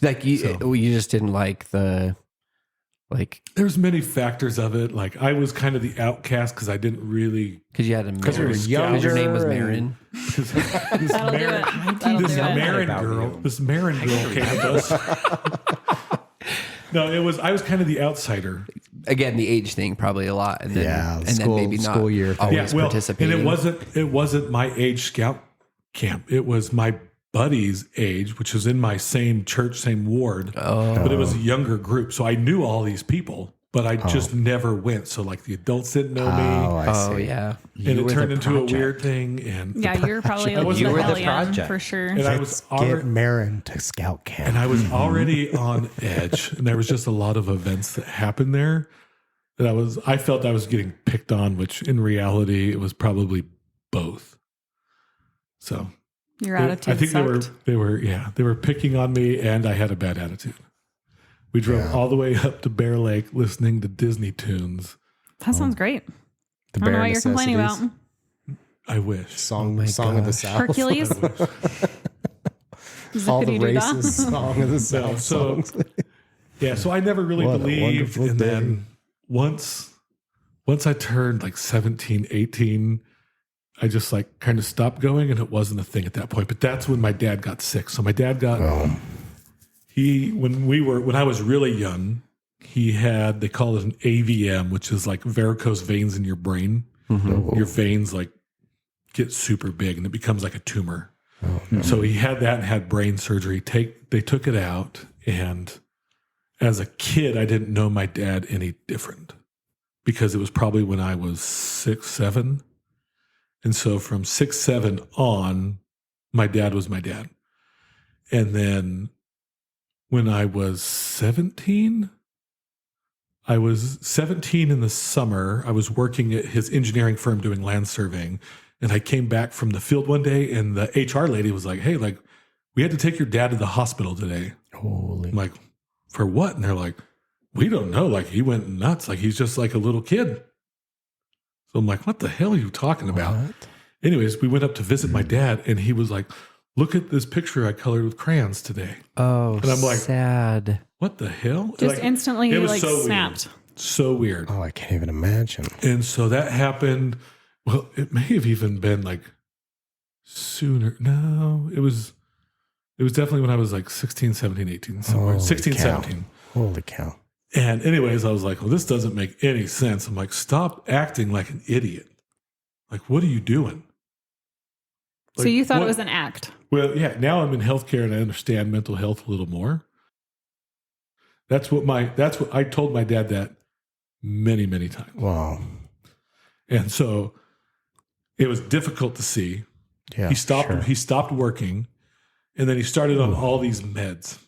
Like you, So- you just didn't like the, like, There's many factors of it. Like I was kind of the outcast because I didn't really. because you had a Because you're Marin. younger. Because your name was and- Marin. This That'll do it. That'll this do it. Marin About girl, you. this Marin girl came with us. No, I was kind of the outsider. Again, the age thing probably a lot, and then Yeah, and school- then maybe not school year thing. always And participating. it wasn't my age scout camp. It was my buddy's age, which was in my same church, same ward. But it was a younger group, so I knew all these people, but I just never went. So like the adults didn't know me. Oh, I Oh see. yeah, And You it were turned the into project. a weird thing, and Yeah, you're probably I like was- the you were the hellion project. for sure. and I Let's was get already, Marin to scout camp. and I was already on edge, and there was just a lot of events that happened there that I felt I was getting picked on, which in reality it was probably both. So Your attitude I think sucked. they were picking on me, and I had a bad attitude. We drove all the way up to Bear Lake listening to Disney tunes. That sounds great. The I don't know bare what you're complaining about. necessities. I wish. Song of the South. Hercules. All the Zippity-doo-dah. races. Song of the South. so songs. yeah, so I never really What a believed. wonderful And day. then once I turned like 17, 18, I just like kind of stopped going, and it wasn't a thing at that point. But that's when my dad got sick. So my dad got when I was really young, he had, they call it an AVM, which is like varicose veins in your brain. Your veins like get super big and it becomes like a tumor. So he had that and had brain surgery. They took it out. And as a kid, I didn't know my dad any different because it was probably when I was 6, 7. And so from 6, 7 on, my dad was my dad. And then when I was 17, in the summer. I was working at his engineering firm doing land surveying. And I came back from the field one day and the HR lady was like, hey, like, we had to take your dad to the hospital today. Holy. I'm like, for what? And they're like, we don't know. Like, he went nuts. Like, he's just like a little kid. So I'm like, what the hell are you talking about? What? Anyways, we went up to visit my dad and he was like, look at this picture I colored with crayons today. Oh, and I'm like, sad. What the hell? Just like, instantly it was like so snapped. Weird. So weird. Oh, I can't even imagine. And so that happened. Well, it may have even been like sooner. No, it was definitely when I was like 16, 17, 18, somewhere. Holy 16, cow. 17. Holy cow. And anyways, I was like, well, this doesn't make any sense. I'm like, stop acting like an idiot. Like, what are you doing? So Like, you thought what- it was an act. Well, yeah, now I'm in healthcare and I understand mental health a little more. That's what I told my dad that many, many times. Wow. And so it was difficult to see. Yeah. He stopped sure. he stopped working and then he started on all these meds.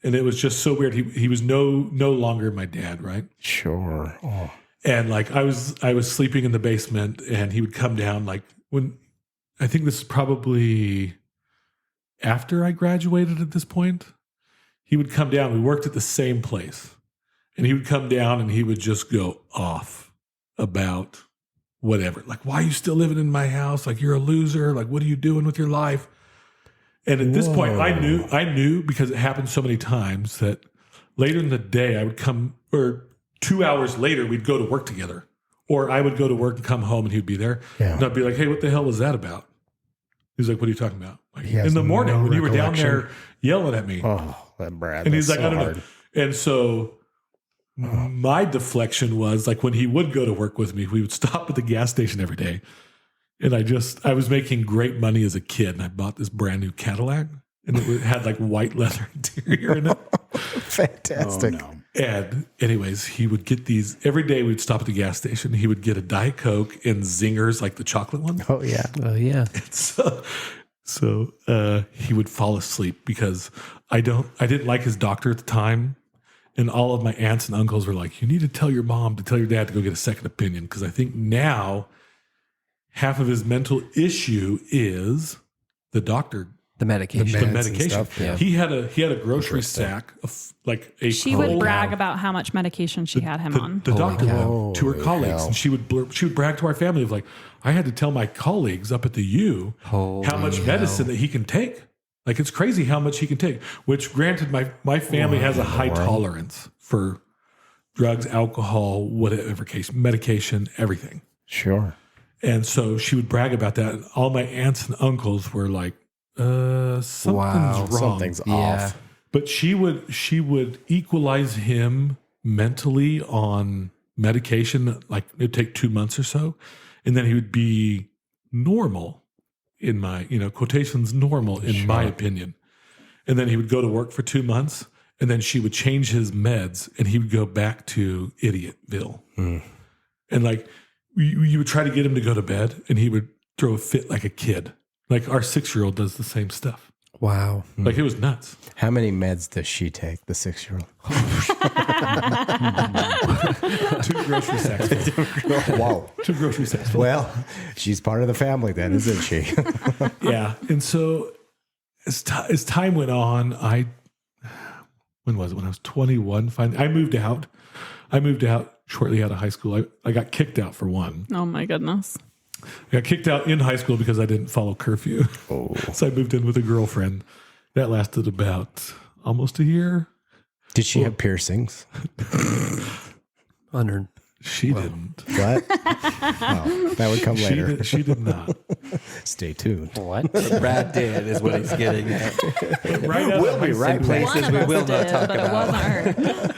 And it was just so weird. He was no longer my dad, right? Sure. Oh. And like I was sleeping in the basement and he would come down like when I think this is probably after I graduated at this point. He would come down. We worked at the same place. And he would come down and he would just go off about whatever. Like, why are you still living in my house? Like, you're a loser. Like, what are you doing with your life? And at this point, I knew because it happened so many times that later in the day I would come, or 2 hours later, we'd go to work together. Or I would go to work and come home and he'd be there. Yeah. And I'd be like, hey, what the hell was that about? He's like, what are you talking about? Like, He has in the morning no when you were down recollection. there yelling at me. Oh, that Brad. And he's that's like, I so don't hard. know. And so my deflection was like when he would go to work with me, we would stop at the gas station every day. And I was making great money as a kid and I bought this brand new Cadillac and it had like white leather interior in it. Fantastic. Oh, no. And anyways, he would get these every day. We'd stop at the gas station. He would get a Diet Coke and Zingers, like the chocolate one. Oh, yeah. Oh, yeah. So he would fall asleep because I didn't like his doctor at the time. And all of my aunts and uncles were like, you need to tell your mom to tell your dad to go get a second opinion. Because I think now half of his mental issue is the doctor, The medication. the meds and medication. stuff, yeah. He had a grocery sack of like a She would whole- brag about how much medication she had him on. The doctor cow. would to her Holy colleagues, hell. and she would brag to our family of like, I had to tell my colleagues up at the U how much Holy medicine hell. that he can take. Like it's crazy how much he can take. Which, granted, my family has a high tolerance for drugs, alcohol, whatever case, medication, everything. Sure. And so she would brag about that, and all my aunts and uncles were like, something's Wow, wrong. Something's Yeah. off. But she would equalize him mentally on medication. Like it'd take 2 months or so, and then he would be normal in my quotations normal in my opinion. And then he would go to work for 2 months, and then she would change his meds, and he would go back to Idiotville. And like you would try to get him to go to bed, and he would throw a fit like a kid. Like our 6-year-old does the same stuff. Wow. Like it was nuts. How many meds does she take, the 6-year-old? 2 grocery sacks. Wow. 2 grocery sacks. Well, she's part of the family then, isn't she? Yeah. And so as time went on, when was it? When I was 21, finally, I moved out. Shortly out of high school. I got kicked out for one. Oh my goodness. I got kicked out in high school because I didn't follow curfew. Oh. So I moved in with a girlfriend. That lasted about almost a year. Did she have piercings? Under. She didn't. What? Oh, that would come later. She did not. Stay tuned. What? Brad did is what he's getting at. Right out We'll of be high right school- back. One Places of we us will not did, talk but about. it wasn't her.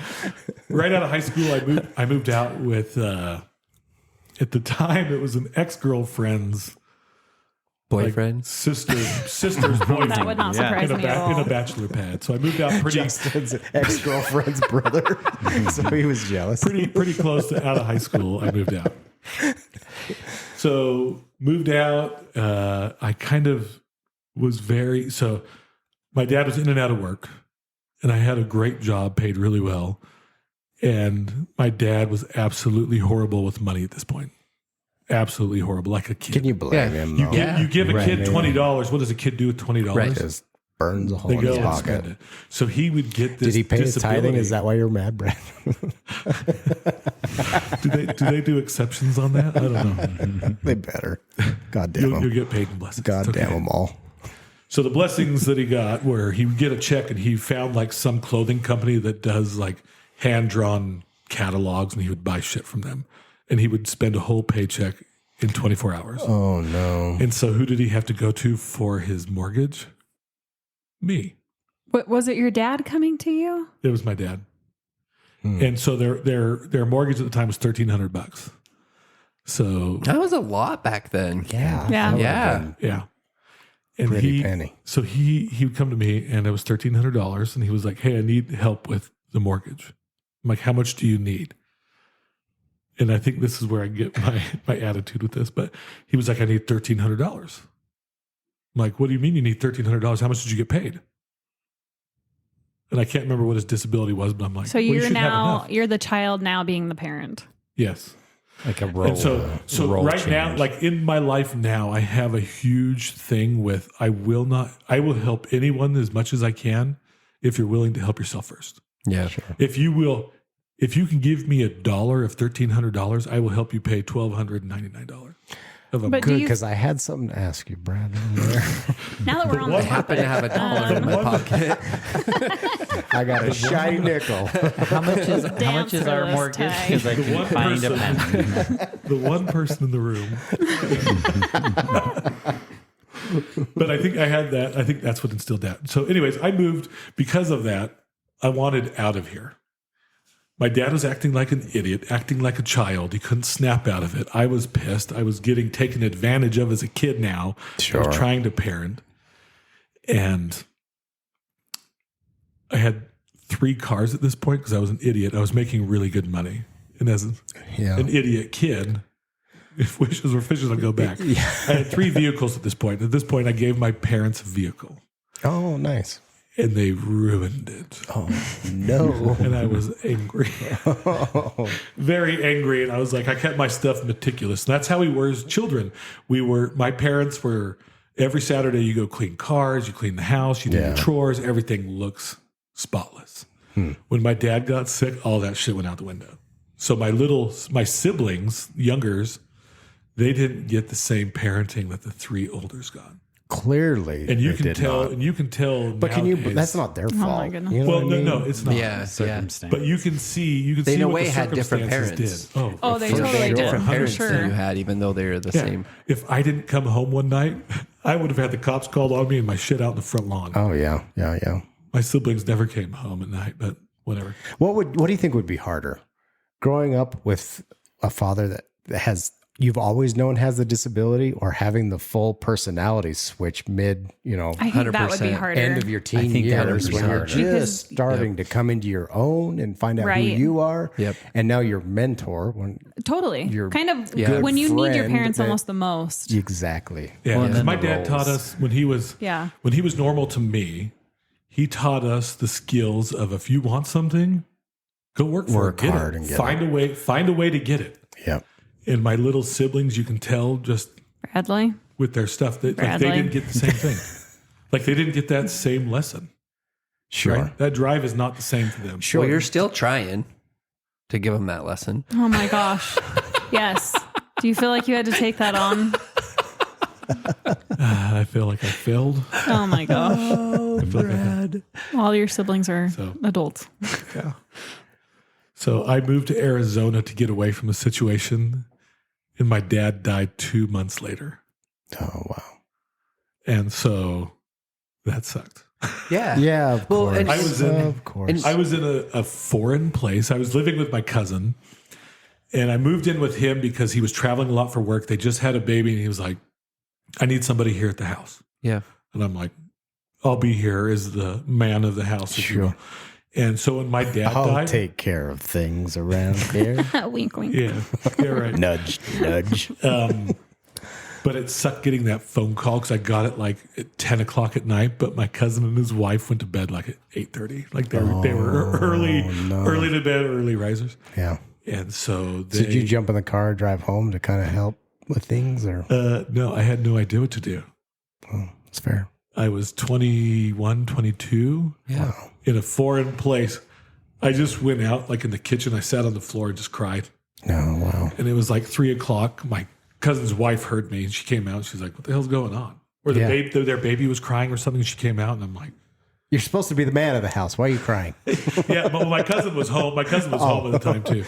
Right out of high school, I moved out with, at the time, it was an ex-girlfriend's Boyfriend. Sister's boyfriend. That would not surprise me at in a all. bachelor pad. So I moved out pretty Justin's ex-girlfriend's brother. So he was jealous. pretty close to out of high school. I moved out. So moved out. I kind of was so my dad was in and out of work, and I had a great job, paid really well. And my dad was absolutely horrible with money at this point. Absolutely horrible, like a kid. Can you blame him? Though? You give a kid Right. $20. What does a kid do with $20? Right. Just burns a hole They in go his and pocket. spend it. So he would get this. Did he pay his disability. tithing? Is that why you're mad, Brad? Do they do exceptions on that? I don't know. They better. God damn You'll them. get paid in blessings. God It's damn okay. them all. So the blessings that he got were he would get a check and he found like some clothing company that does like hand drawn catalogs and he would buy shit from them. And he would spend a whole paycheck in 24 hours. Oh, no. And so who did he have to go to for his mortgage? Me. What, was it your dad coming to you? It was my dad. And so their mortgage at the time was $1,300. So That was a lot back then. Yeah. Yeah. that would've Yeah. been yeah. And Pretty penny. So he would come to me and it was $1,300 and he was like, "Hey, I need help with the mortgage." I'm like, "How much do you need?" And I think this is where I get my attitude with this, but he was like, "I need $1,300. I'm like, "What do you mean you need $1,300? How much did you get paid?" And I can't remember what his disability was, but I'm like, So "Well, you you're should have now enough." you're the child now being the parent. Yes. Like a role. And so role right now, change. like in my life now, I have a huge thing with I will help anyone as much as I can if you're willing to help yourself first. Yeah. If you can give me $1 of $1,300, I will help you pay $1,299 of a But do Good, you, because I had something to ask you, Brad. Earlier. now that we're on I the happen to have $1 in my pocket. I got a shy nickel. How much is our Dancerless mortgage? tie. Because I can find a pen. the one person in the room. But I think I had that. I think that's what instilled that. So anyways, I moved because of that. I wanted out of here. My dad was acting like an idiot, acting like a child. He couldn't snap out of it. I was pissed. I was getting taken advantage of as a kid now. I Sure. was trying to parent. And I had 3 cars at this point because I was an idiot. I was making really good money. And as an idiot kid, if wishes were fishes, I'll go back. I had 3 vehicles at this point. At this point, I gave my parents a vehicle. Oh, nice. And they ruined it. Oh, no. And I was angry. Very angry. And I was like, I kept my stuff meticulous. And that's how we were as children. My parents were, every Saturday you go clean cars, you clean the house, you do your chores, everything looks spotless. When my dad got sick, all that shit went out the window. So my siblings, youngers, they didn't get the same parenting that the 3 olders got. Clearly. And you they can did tell, not. and you can tell. But can you, nowadays- that's not their fault. my goodness. You know Well, what I mean? no, it's not. Yeah. Circumstance. But you can see They in a what way the had different circumstances parents. did. Oh, they For totally sure. did. Different For parents sure. than you had, even though they're the Yeah. same. If I didn't come home one night, I would have had the cops called on me and my shit out in the front lawn. Oh, yeah. Yeah, yeah. My siblings never came home at night, but whatever. What do you think would be harder? Growing up with a father that has, you've always known has a disability, or having the full personality switch mid, I think that would be 100% harder. end of your teen think that would years be when you're harder. just Because- starting to come into your own and find out who Right. you are. Yep. And now your mentor, when Totally. Your Kind of good when you need your friend parents that- almost the most. exactly. Yeah, Well, and 'cause then my the dad taught roles. us when he was normal to me. He taught us the skills of if you want something, go work for Work it. Get hard it. and get Find a way to get it. Yep. And my little siblings, you can tell just Bradley. with their stuff that like, Bradley. they didn't get the same thing. Like they didn't get that same lesson. Sure. Right? That drive is not the same for them. Sure. Well, you're still trying to give them that lesson. Oh my gosh. Yes. Do you feel like you had to take that on? I feel like I failed. Oh my gosh. I feel like I All your siblings are adults. Yeah. So I moved to Arizona to get away from the situation, and my dad died 2 months later. Oh, wow. And so that sucked. Yeah. Yeah, of Well, course. and- I was in- of course. I was in a foreign place. I was living with my cousin, and I moved in with him because he was traveling a lot for work. They just had a baby, and he was like, I need somebody here at the house. Yeah. And I'm like, I'll be here as the man of the house. If you will. And so when my dad I'll died, take care of things around here. Wink, wink. yeah, right. Nudge, nudge. But it sucked getting that phone call because I got it like at 10 o'clock at night. But my cousin and his wife went to bed like at 8:30. Like they were early to bed, early risers. Yeah. And so they, Did you jump in the car, drive home to kind of help with things, or? no, I had no idea what to do. Oh, it's fair. I was 21, 22. Yeah. In a foreign place. I just went out like in the kitchen. I sat on the floor and just cried. Oh, wow. And it was like 3 o'clock. My cousin's wife heard me and she came out. She's like, what the hell's going on? Or their baby was crying or something. And she came out and I'm like, You're supposed to be the man of the house. Why are you crying? yeah, but my cousin was home. My cousin was home at the time too.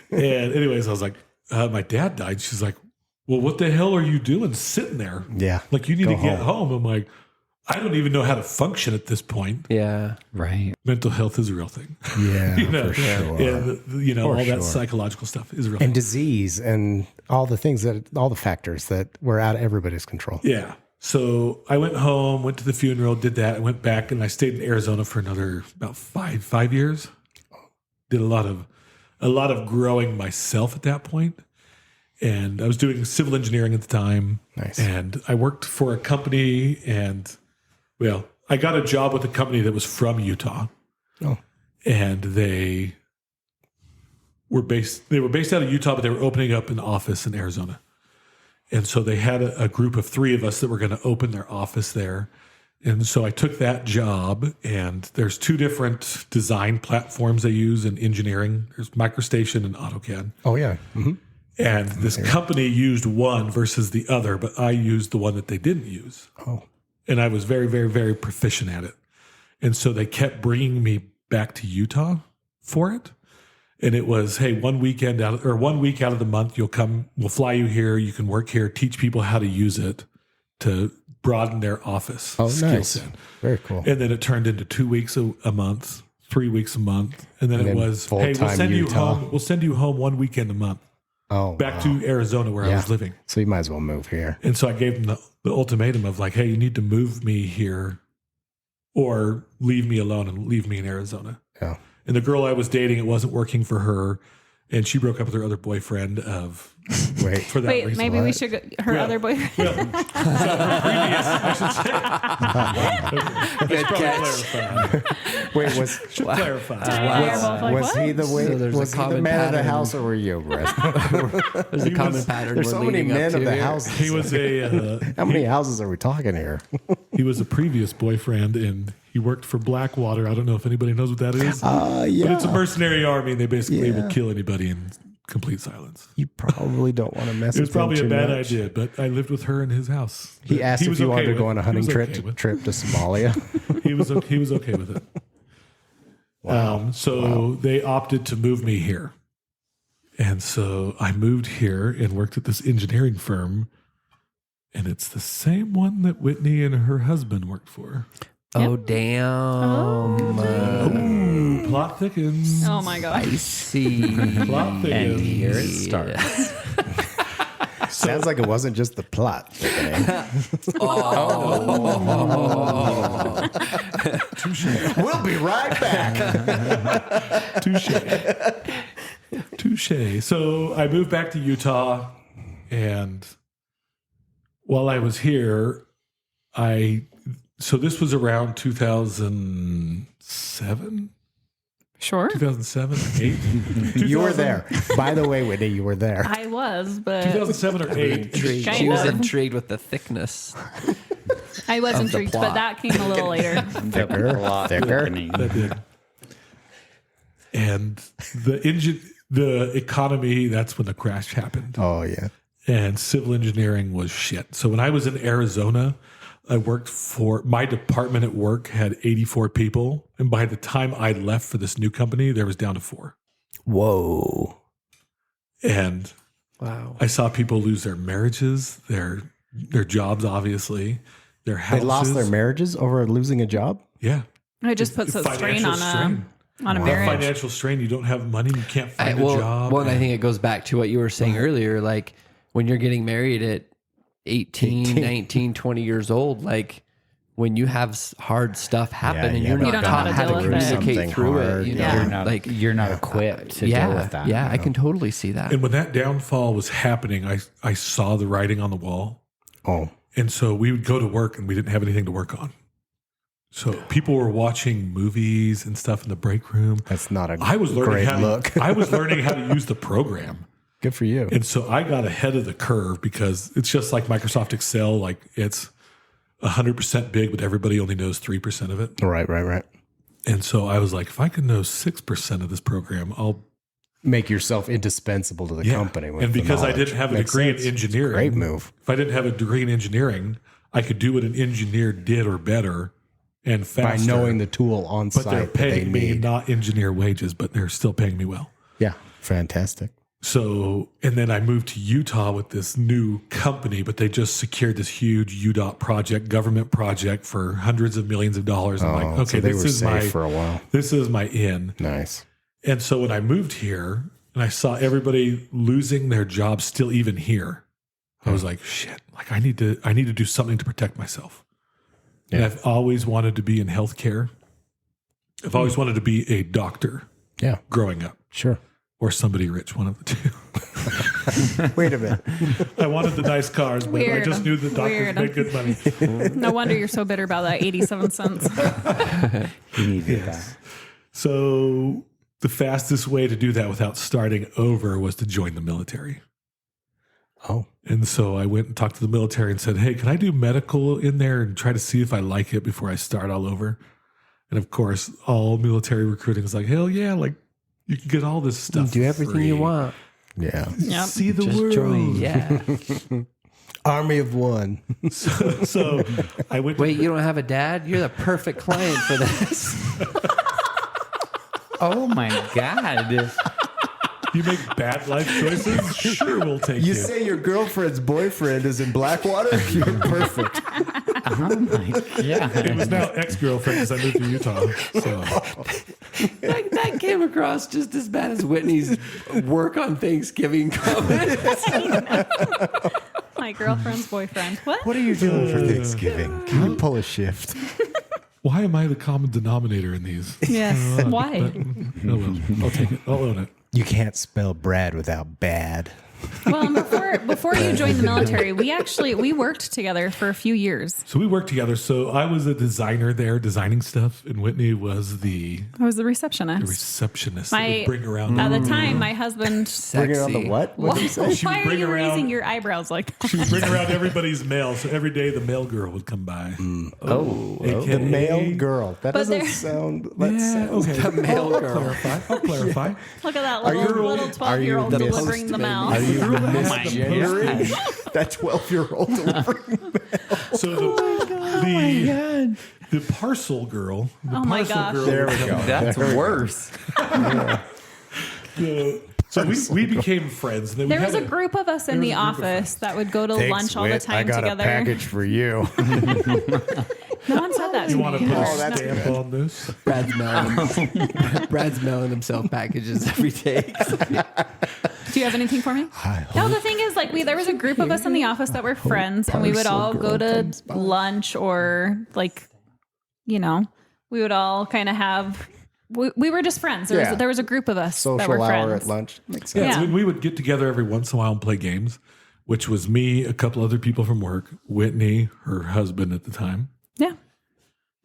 And anyways, I was like, my dad died. She's like, well, what the hell are you doing sitting there? Yeah. Like you need Go to get home. I'm like, I don't even know how to function at this point. Yeah. Right. Mental health is a real thing. Yeah, know, for sure. And all that psychological stuff is a real And thing. disease and all the factors that were out of everybody's control. Yeah. So I went home, went to the funeral, did that. I went back and I stayed in Arizona for another about five years. Did a lot of growing myself at that point. And I was doing civil engineering at the time. Nice. And I worked for a company I got a job with a company that was from Utah. Oh. And they were based out of Utah, but they were opening up an office in Arizona. And so they had a group of 3 of us that were going to open their office there. And so I took that job, and there's 2 different design platforms they use in engineering. There's MicroStation and AutoCAD. Oh, yeah. Mm-hmm. And this company used one versus the other, but I used the one that they didn't use. Oh. And I was very, very, very proficient at it. And so they kept bringing me back to Utah for it. And it was, hey, 1 week out of the month, you'll come, we'll fly you here. You can work here, teach people how to use it to broaden their office skill set. Very cool. And then it turned into 2 weeks a month, 3 weeks a month. And then it was, hey, we'll send you home. We'll send you home 1 weekend a month. Oh, back to Arizona where I was living. So you might as well move here. And so I gave them the ultimatum of like, hey, you need to move me here or leave me alone and leave me in Arizona. Yeah. And the girl I was dating, it wasn't working for her. And she broke up with her other boyfriend for that reason. Maybe we should go, her other boyfriend. Well, so her previous, I should say. Good catch. Wait, Should clarify. was he the way? So there's was a he the common man of the pattern. house, or were you, Brett? There's a common pattern. There's so many men of the house. He was How many houses are we talking here? he was a previous boyfriend, and he worked for Blackwater. I don't know if anybody knows what that is. Yeah. But it's a mercenary army, and they basically will kill anybody in complete silence. You probably don't want to mess It was with probably him a too bad much. idea, but I lived with her in his house. He asked if you wanted to go on a hunting trip He to Somalia. he was okay with it. Wow. So they opted to move me here. And so I moved here and worked at this engineering firm. And it's the same one that Whitney and her husband worked for. Oh, damn. Ooh, plot thickens. Oh my god. I see. Plot thickens. And here it starts. Sounds like it wasn't just the plot. We'll be right back. Touche. So I moved back to Utah, and while I was here, so this was around 2007, Sure. 2007 or 8. You were there. By the way, Whitney, you were there. I was, but 2007 or 8. She was Kind of. intrigued with the thickness. I was intrigued, but plot. that came a little later. Thicker. That did. And the economy, that's when the crash happened. Oh, yeah. And civil engineering was shit. So when I was in Arizona, I worked for my department at work had 84 people. And by the time I left for this new company, there was down to 4. Whoa. And Wow. I saw people lose their marriages, their jobs, obviously, their houses. They lost their marriages over losing a job? Yeah. It just puts a strain Financial on strain. a That marriage. financial strain, you don't have money, you can't find a job. Well, and I think it goes back to what you were saying earlier. Like when you're getting married, 18, 19, 20 years old, like when you have hard stuff happen Yeah, and yeah, you're but not you don't know taught how to how deal to with it. communicate Something through hard, it, you know, yeah. You're not equipped to deal with that. Yeah, I can totally see that. And when that downfall was happening, I saw the writing on the wall. Oh, And so we would go to work and we didn't have anything to work on. So people were watching movies and stuff in the break room. that's not a I was learning great how look. I was learning how to use the program. Good for you. And so I got ahead of the curve because it's just like Microsoft Excel, like it's 100% big, but everybody only knows 3% of it. Right. And so I was like, if I could know 6% of this program, I'll Make yourself indispensable to the company. With and the because I knowledge. didn't have a Makes degree sense. in engineering, Great move. If I didn't have a degree in engineering, I could do what an engineer did or better and faster. By knowing the tool on but they're site that they paying me need. not engineer wages, but they're still paying me well. Yeah, fantastic. So, and then I moved to Utah with this new company, but they just secured this huge UDOT project, government project for hundreds of millions of dollars. I'm like, Oh, okay, so they this were is safe my for a while. this is my in. Nice. And so when I moved here and I saw everybody losing their jobs still even here, I was like, shit, like I need to do something to protect myself. And I've always wanted to be in healthcare. I've always wanted to be a doctor Yeah, growing up sure. or somebody rich, one of the two. Wait a minute. I wanted the nice cars, but I Weird. just knew the doctors Weird. made good money. No wonder you're so bitter about that 87 cents. You needed that. So the fastest way to do that without starting over was to join the military. Oh, And so I went and talked to the military and said, hey, can I do medical in there and try to see if I like it before I start all over? And of course, all military recruiting is like, hell yeah, like you can get all this stuff. Do everything free. you want. yeah. Yep. See the Just world. join. Yeah. Army of one. So I went. Wait, you don't have a dad? You're the perfect client for this. Oh my God. You make bad life choices? Sure, we'll take you. You say your girlfriend's boyfriend is in Blackwater? You're perfect. Oh my It was God. now ex-girlfriend because I moved to Utah. So That came across just as bad as Whitney's work on Thanksgiving comments. My girlfriend's boyfriend. What? What are you doing for Thanksgiving? Can you pull a shift? why am I the common denominator in these? Yes. Why? Oh well, I'll take it. I'll own it. You can't spell Brad without bad. Well, and before you joined the military, we worked together for a few years. So we worked together. So I was a designer there, designing stuff, and Whitney was the I was the receptionist. receptionist. that My would bring around. At the time, my husband. Bring it on the what? What did you say? She would Why are bring you around- raising your eyebrows like that? She would bring around everybody's mail. So every day the mail girl would come by. Oh. The male girl. That But doesn't there- sound. Yeah, okay. The mail I'll girl. clarify. I'll clarify. Look at that Are you- little are you 12-year-old the delivering the mail. Are you Girl that has the misgendering that 12-year-old delivering? So the parcel girl. The Oh my parcel gosh. girl There would we come go. That's There we go. worse. So we became friends. And then There we was had a group of us in the office that would go to lunch all the time I got together. a package for you. No one said that. You to want to me. put Oh, a that's stamp good. on this? Brad's mailing himself packages every day. Do you have anything for me? No, the thing is, like, there was a group of us in the office that were friends, and we would all go to lunch or, like, you know, we would all kind of have. We were just friends. There Yeah. was a group of us that Social were hour friends. at lunch. Makes sense. Yeah, Yeah. we would get together every once in a while and play games, which was me, a couple other people from work, Whitney, her husband at the time. Yeah.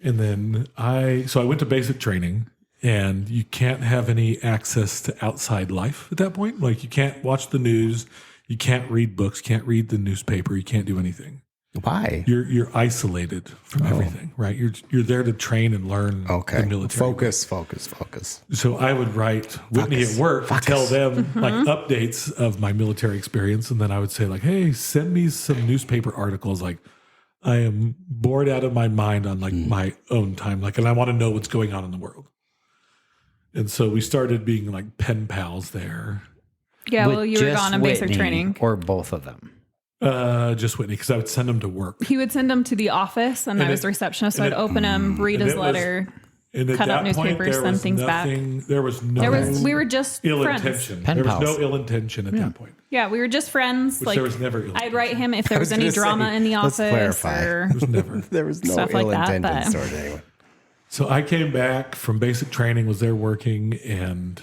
And then I went to basic training, and you can't have any access to outside life at that point. Like you can't watch the news, you can't read books, can't read the newspaper, you can't do anything. Why? You're isolated from everything, right? You're there to train and learn Okay. the military. Focus. So I would write Whitney at work and tell them like updates of my military experience. And then I would say like, hey, send me some newspaper articles. Like I am bored out of my mind on like my own time. Like, and I want to know what's going on in the world. And so we started being like pen pals there. Yeah. With Well, you were just gone on basic Whitney training. or both of them. Just Whitney, because I would send them to work. He would send him to the office, and I was the receptionist, so I'd open him, read and his it was- letter. And at cut up that point, newspapers, there send was things back. nothing. There was no We were just ill friends. intention. Pen There was pals. no ill intention at that point. Yeah, we were just friends. Which like there was never ill I'd write him if there was was any gonna say, drama in the let's office clarify. or There was never. There was no Stuff like ill that, intentions but- toward anyone. So I came back from basic training, was there working, and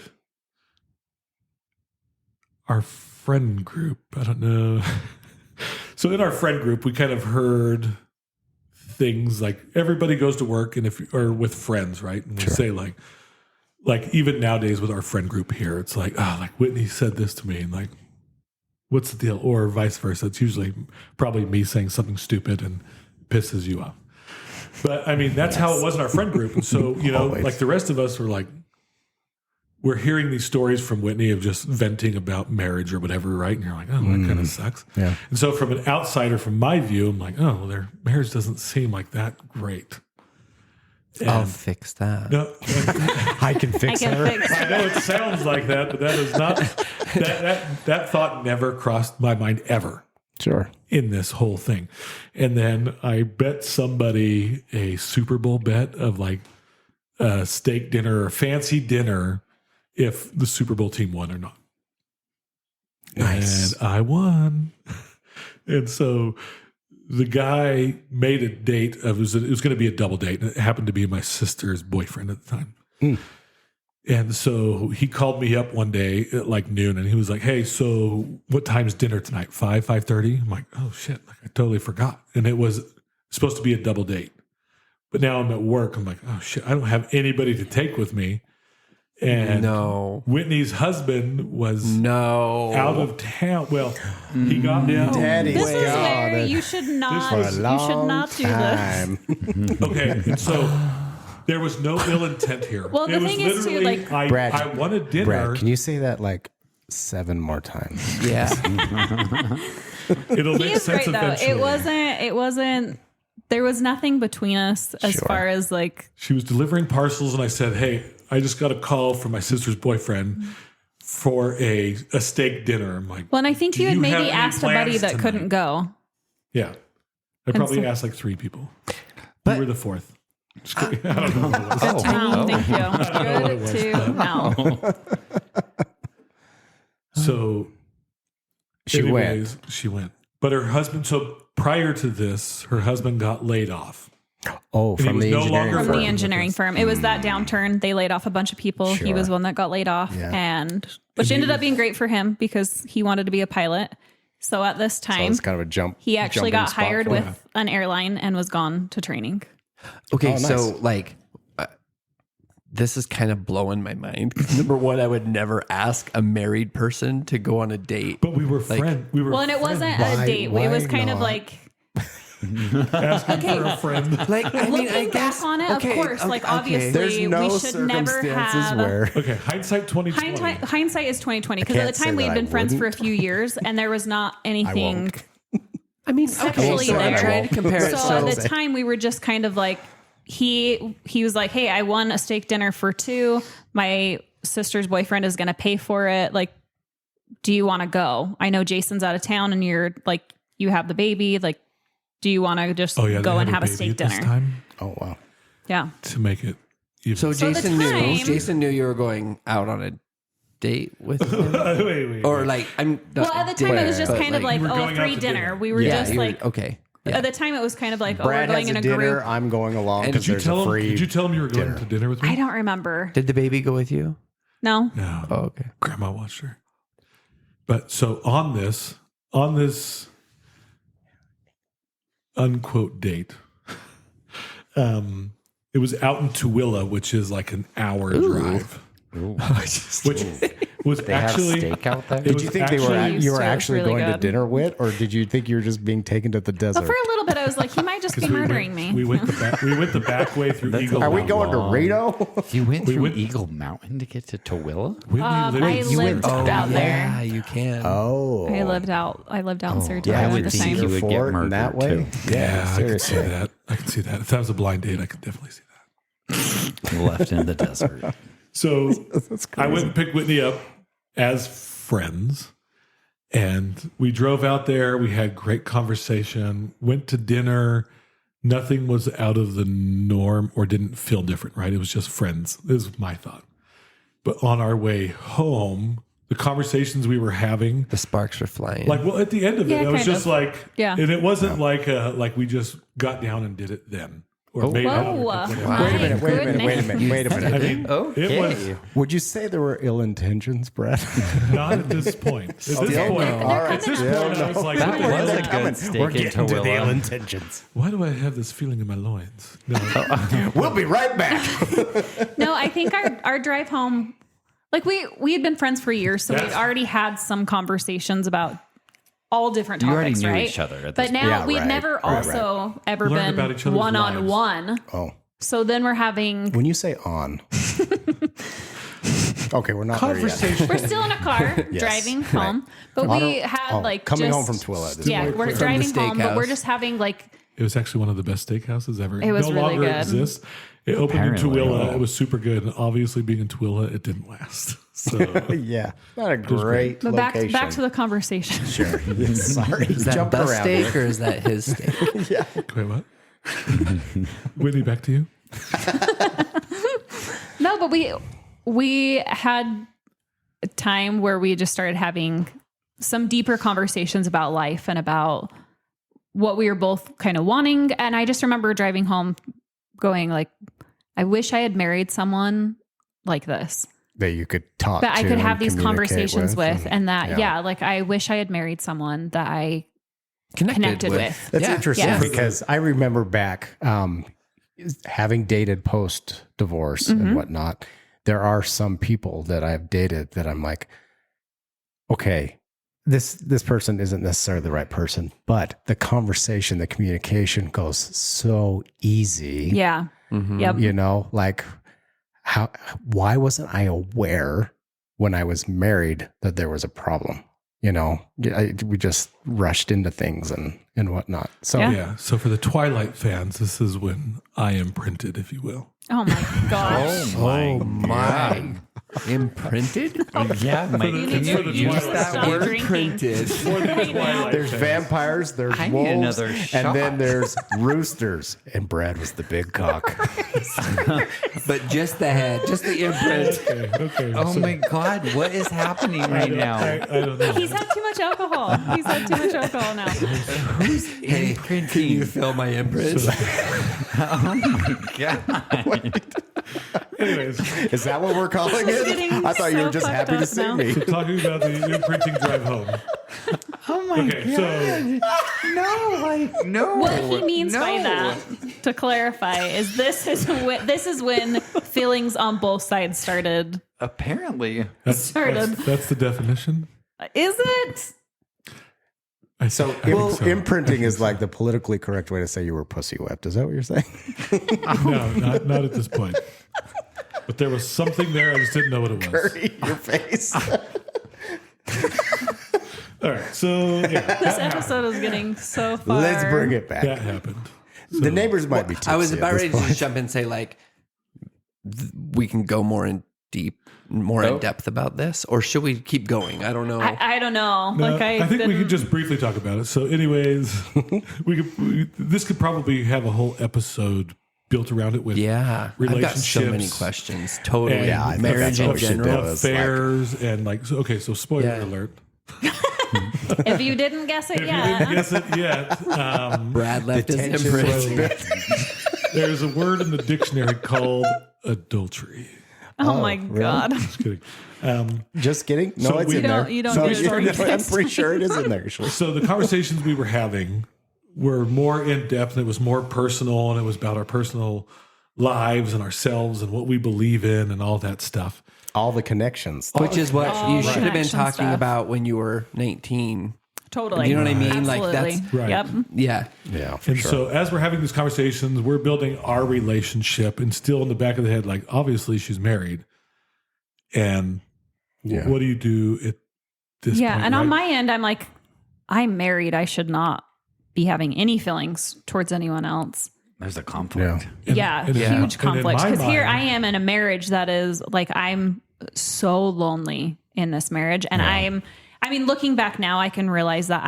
our friend group, I don't know. So in our friend group, we kind of heard things like everybody goes to work and or with friends, right? And we say like even nowadays with our friend group here, it's like, oh, like Whitney said this to me and like, what's the deal? Or vice versa. It's usually probably me saying something stupid and pisses you off. But I mean, that's how it was in our friend group. And so, you know, Always. like the rest of us were like, we're hearing these stories from Whitney of just venting about marriage or whatever, right? And you're like, oh, that kind of sucks. Yeah. And so from an outsider, from my view, I'm like, oh, well, their marriage doesn't seem like that great. I'll And- fix that. no, I can fix I her. can fix I know it sounds like that, but that is not, that thought never crossed my mind ever Sure. in this whole thing. And then I bet somebody a Super Bowl bet of like a steak dinner or fancy dinner if the Super Bowl team won or not. Nice. And I won. And so the guy made a date of it was going to be a double date. And it happened to be my sister's boyfriend at the time. And so he called me up one day at like noon and he was like, hey, so what time's dinner tonight? 5:30? I'm like, oh shit, like I totally forgot. And it was supposed to be a double date. But now I'm at work. I'm like, oh shit, I don't have anybody to take with me. And No. Whitney's husband was No. out of town. Well, he got Daddy. This is God, where that- you should not. for a You long should not do this. time. Okay, and so there was no ill intent here. Well, the it was thing is, too, literally, like- Brad, I wanted dinner. Brad, can you say that like 7 more times? Yeah. It'll He make is sense great though. eventually. It wasn't. There was nothing between us as Sure. far as like. She was delivering parcels, and I said, "Hey, I just got a call from my sister's boyfriend for a steak dinner." I'm like, Well, and I think "Do you had have maybe any asked a buddy plans that tonight?" couldn't go. Yeah, I probably so- asked like 3 people. But- you were the 4th. Just kidding. I don't know what it was. No, thank you. Good to know. So She anyways, she went. But her husband. So prior to this, her husband got laid off. Oh, he from was the no engineering longer From firm. the engineering firm, it was that downturn. They laid off a bunch of people. He Sure. was one that got laid off, Yeah. and which ended up being great for him because he wanted to be a pilot. So at this So time, it's kind of a jump. he actually jumping got spot hired for with him. an airline and was gone to training. Okay, Oh, nice. so like, this is kind of blowing my mind. Number one, I would never ask a married person to go on a date. But we were friends. We were Well, and it friends. wasn't Why- a date. why It was kind of not? like asking for a friend. Like, I mean, I looking guess back on it. okay, of course, okay, like okay. obviously, There's no we should never circumstances have. where Okay, hindsight 2020. Hindsight is 2020 because at can't the time say we had that I been friends for a wouldn't. few years and there was not anything. won't. I mean, Sexually okay, so I'm there. trying to compare it. So at So, the time we were just kind of like he was like, hey, I won a steak dinner for 2. My sister's boyfriend is going to pay for it. Like, do you want to go? I know Jason's out of town and you're like, you have the baby. Like, do you want to just Oh yeah, go they and had have a baby steak at this dinner? time oh wow. Yeah. to make it even. so So at the Jason knew. time- Jason knew you were going out on a date with him, wait. or like I'm. Well, at the time it was just but, kind of like, You were oh, going free out to dinner. dinner. We were yeah, just you were- like, okay. Yeah. at the time it was kind of like, oh, Brad we're going has in a a dinner. group. I'm going along And because Did you there's tell a him? free. Did you tell him you were going dinner. to dinner with me? I don't remember. Did the baby go with you? No. No. Oh, okay. Grandma watched her. But so on this unquote date, it was out in Tooele, which is like an hour drive. Which was They have actually steak out there. it Did was you think they were actually- used you were to. It was actually really going to good. dinner with, or did you think you were just being taken to the desert? But for a little bit, I was like, he might just be 'cause we murdering went, me. We went the back way through Eagle Are we Mountain. going to Reno? You went through went- Eagle Mountain to get to Tooele? Whitney I lived- lived out yeah, there. you can. Oh, I lived out in Saratoga yeah, I at would the think time. you would get Fort murdered in that way. too. Yeah, I can see seriously. that. I can see that. If that was a blind date, I could definitely see that. Left in the desert. So I went and picked Whitney up as friends, and we drove out there. We had great conversation, went to dinner, nothing was out of the norm or didn't feel different, right? It was just friends, is my thought. But on our way home, the conversations we were having, The sparks were flying. like, well, at the end of it, Yeah, it was kind just of. like, Yeah. and it wasn't like we just got down and did it then. Or made out. Whoa. Or whatever. My Wait a minute, wait a minute, wait a minute, wait a minute. I mean, it was Would you say there were ill intentions, Brad? not at this point. At this point, no. at this point, I was like, That what, was the- a good steak We're into getting to the ill Willow. intentions. why do I have this feeling in my loins? No. We'll be right back. No, I think our drive home, like we had been friends for years, so Yes. we'd already had some conversations about all different You already topics, knew right? each other at But this now point. Yeah, we've right, never right, also ever Learned about each been other's one-on-one. Oh, So then we're having, when you say on. Okay, we're not there yet. Conversation. we're still in a car Yes, driving right. home, but On we our- had oh, like coming just, home from Twilla. This Yeah, is we're From the driving home, but we're steakhouse. just having like, It was actually one of the best steakhouses ever. It was no really longer good. exists. It opened in Apparently. Tooele. It was super good. And obviously, being in Tooele, it didn't last. So Yeah, not a great but location. back to the conversation. Sure. Sorry, is that jumping the around steak here. or is that his steak? wait, what? Whitney, back to you. No, but we had a time where we just started having some deeper conversations about life and about what we were both kind of wanting. And I just remember driving home going like, I wish I had married someone like this, That you could talk that I to could and have these communicate conversations with. And that, like, I wish I had married someone that I connected with. That's Yeah. interesting Yes. because I remember back having dated post divorce and whatnot. There are some people that I've dated that I'm like, okay, this person isn't necessarily the right person, but the conversation, the communication goes so easy. Yeah. Yep. You know, like why wasn't I aware when I was married that there was a problem? You know, we just rushed into things and whatnot. So Yeah. Yeah. So for the Twilight fans, this is when I imprinted, if you will. Oh my gosh. Oh my. Imprinted? Yeah, Mike, You can need you to use stop that word? drinking. Printed. Right now. there's vampires, there's I need wolves, another and shot. then there's roosters. And Brad was the big cock. But just the head, just the imprint. Okay. Oh so my God, what is happening right now? I don't know. He's had too much alcohol. He's had too much alcohol now. Hey, can you feel my imprint? Anyways, Is that what we're calling It's it? getting I thought you were so just fucked happy to up see now. me. so talking about the imprinting drive home. Oh my Okay, so No, like no. What he means by No. that, to clarify, is this is when feelings on both sides started. Apparently, that's the definition. Is it? So, imprinting is like the politically correct way to say you were pussy whipped. Is that what you're saying? No, not at this point. But there was something there. I just didn't know what it was. Your face. All right. So yeah, This episode is getting so far. Let's bring it back. that happened. The neighbors might be tipsy I was at about this ready to point. just jump in and say, like, we can go more in depth about this, or should we keep going? I don't know. I don't know. No, Like I think we didn't- could just briefly talk about it. So, anyways, this could probably have a whole episode built around it with Yeah, I've got so many relationships questions. Totally, and Yeah, I think marriage that's in what we should do. general. It's like- affairs and like. So, okay, so spoiler Yeah. alert. If you didn't guess it If you didn't yet, guess it yet, Brad left his tension imprint. was- there's a word in the dictionary called adultery. oh my really? God. Just kidding. Just kidding. No, So it's we- in You don't- there. you don't No, get it you're- for I'm pretty sure it is in there. Actually. So the conversations we were having were more in depth and it was more personal and it was about our personal lives and ourselves and what we believe in and all that stuff. All the connections. Which is what All you the should have been connection talking stuff. about when you were 19. Totally. You know what I mean? Like, Absolutely. that's- Right. Yep. Yeah. Yeah, for And sure. so as we're having these conversations, we're building our relationship and still in the back of the head, like obviously she's married. And Yeah. what do you do at this Yeah. point? And on right? my end, I'm like, I'm married. I should not be having any feelings towards anyone else. there's a conflict. And- Yeah, and in- huge and in conflict. my Because here I mind- am in a marriage that is like, I'm so lonely in this marriage. And I mean, looking back now, I can realize that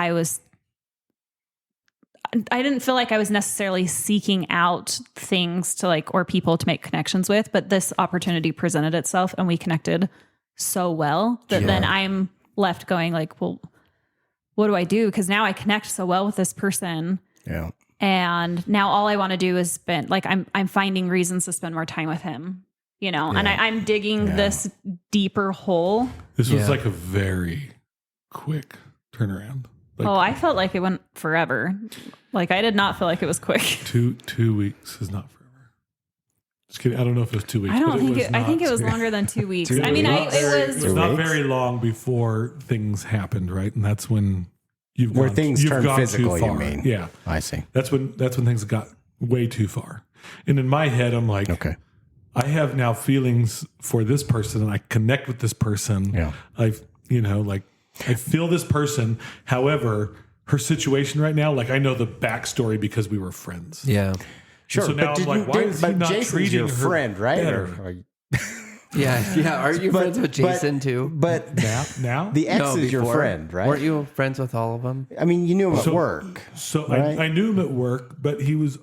I didn't feel like I was necessarily seeking out things to like, or people to make connections with, but this opportunity presented itself and we connected so well that then I'm left going like, well, what do I do? Because now I connect so well with this person. Yeah. And now all I want to do is spend like, I'm finding reasons to spend more time with him, you know, and I'm digging this deeper hole. This was like a very quick turnaround. Like I felt like it went forever. Like I did not feel like it was quick. 2 weeks is not forever. Just kidding. I don't know if it was 2 weeks. I don't but think was it. I think it was longer than 2 weeks. It I mean, was it It was. was not 2 weeks? very long before things happened, right? And that's when you've Where gone, things you've turn gone physical, too you far. mean? Yeah, I see. that's when things got way too far. And in my head, I'm like, Okay. I have now feelings for this person, and I connect with this person. Yeah. I feel this person. However, her situation right now, like I know the backstory because we were friends. Yeah. Sure. So now I'm like, why is he not Jason's treating your her friend, right? better? Or- Yeah. Are you friends with Jason too? But Now? the ex No, is your before. friend, right? Weren't you friends with all of them? I mean, you knew him at work. So Right? I knew him at work, but he was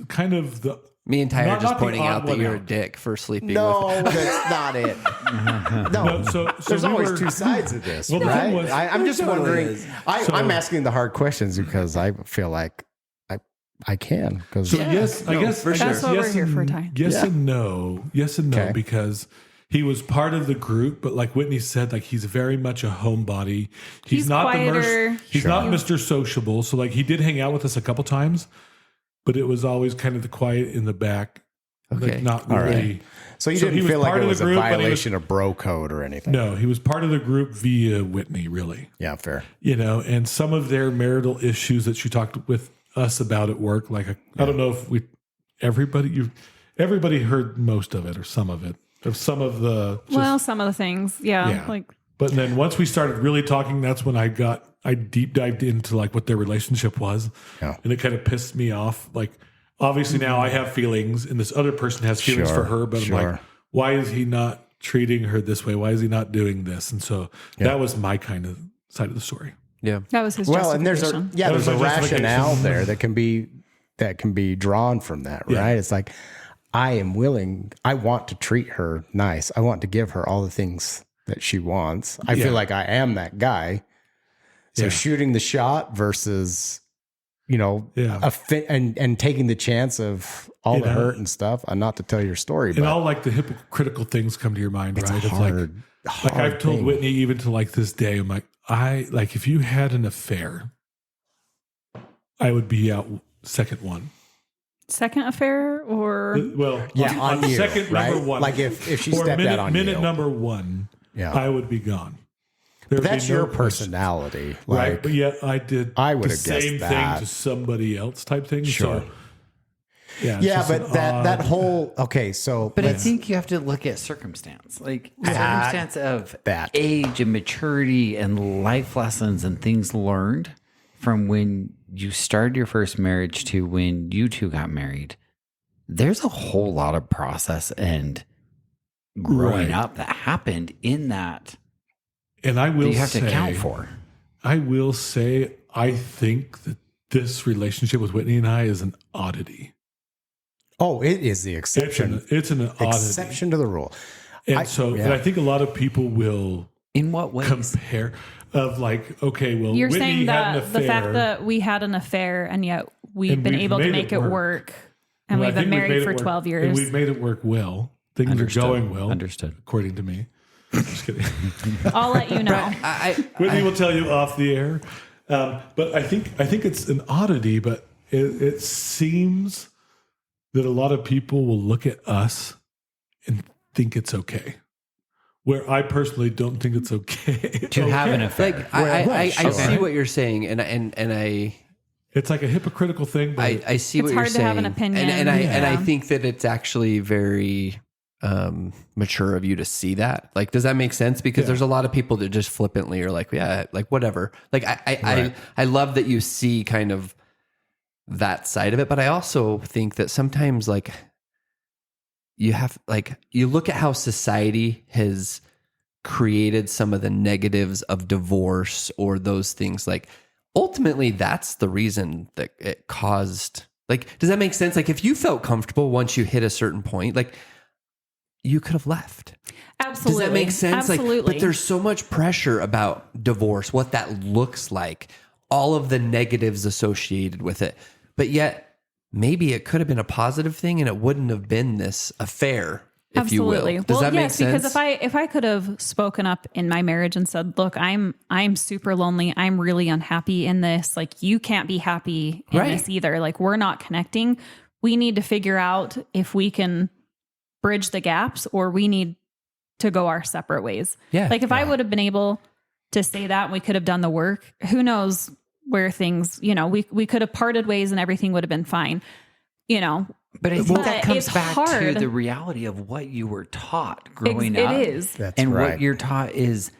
kind of the Me and Tyler Not just the pointing odd out that one you're a out. dick for sleeping with No, that's not it. No. so There's we always were- two sides of this, Well, the thing right? was- I'm just wondering. I'm So- asking the hard questions because I feel like I can. Because So yes, I guess for I sure. guess That's what we're yes here and- for, Ty. Yes Yeah. and no. Yes and no, Okay. because he was part of the group, but like Whitney said, like he's very much a homebody. He's not quieter. He's not Mr. Sociable. So like he did hang out with us a couple times, but it was always kind of the quiet in the back. Okay. Like not All really. right. So you So didn't he was feel like part it of the was a group, but he was- violation of bro code or anything. No, he was part of the group via Whitney, really. Yeah, fair. You know, and some of their marital issues that she talked with us about at work, like I don't know if everybody heard most of it or some of it, or some of the. Some of the things, Yeah. like But then once we started really talking, that's when I deep dived into like what their relationship was, Yeah. and it kind of pissed me off. Like obviously now I have feelings, and this other person has feelings Sure, for her, but I'm sure. like, why is he not treating her this way? Why is he not doing this? And so that was my kind of side of the story. Yeah. that was his. Well, and there's justification. there's That a was my justification. rationale there that can be drawn from that, Yeah. right? It's like I want to treat her nice. I want to give her all the things that she wants. I feel like I am that guy. So Yeah. shooting the shot versus, Yeah. and taking the chance of all the hurt and stuff. Not to tell your story, And but all like the hypocritical things come to your mind, it's right? a It's hard, like hard I've told thing. Whitney even to like this day, I'm like, if you had an affair, I would be out second one. Second affair, or Well, Yeah, on you, second right? number one. Like if she or stepped minute, out on minute you. number one, Yeah. I would be gone. There But would that's be no your question. personality. Right, Like, but yet I did I would the have guessed same that. thing to somebody else type thing. Sure. So, yeah, it's Yeah, just but an that odd- whole okay. So, But I let's- think you have to look at circumstance, like That- circumstance of that. age and maturity and life lessons and things learned from when you started your first marriage to when you two got married. There's a whole lot of process and growing Right. up that happened in that and I will that you have say, to account for. I will say, I think that this relationship with Whitney and I is an oddity. oh, it is the exception. It's an oddity. Exception to the rule. And yeah. and I think a lot of people will In what ways? compare of like, okay, well, you're Whitney saying had an that affair. the fact that we had an affair and yet we've And been we've able to made make it it work. work, and Well, I we've been think made married it for work. 12 And years. we've made it work well. Things Understood. are going well. Understood. According to me. Just kidding. I'll let you know. Whitney will tell you off the air. But I think it's an oddity, but it seems that a lot of people will look at us and think it's okay. Where I personally don't think it's okay. To have an affair. Like I sure. see what you're saying, and I It's like a hypocritical thing, but I see It's what you're hard to saying. have an opinion, and I yeah. think that it's actually very mature of you to see that. Like, does that make sense? Because there's a lot of people that just flippantly are like, yeah, like whatever. Like I love that you see kind of that side of it, but I also think that sometimes like you have like you look at how society has created some of the negatives of divorce or those things. Like ultimately that's the reason that it caused, like, does that make sense? Like if you felt comfortable once you hit a certain point, like you could have left. Absolutely. Does that make sense? Absolutely. Like, but there's so much pressure about divorce, what that looks like, all of the negatives associated with it. But yet maybe it could have been a positive thing and it wouldn't have been this affair, if Absolutely. you will. Does that make sense? Because if I could have spoken up in my marriage and said, look, I'm super lonely. I'm really unhappy in this. Like you can't be happy in this either. Like we're not connecting. We need to figure out if we can bridge the gaps or we need to go our separate ways. Yeah. Like if I would have been able to say that and we could have done the work, who knows where things, we could have parted ways and everything would have been fine, But I think that comes it's back hard. to the reality of what you were taught growing up. It is. That's And right. what you're taught is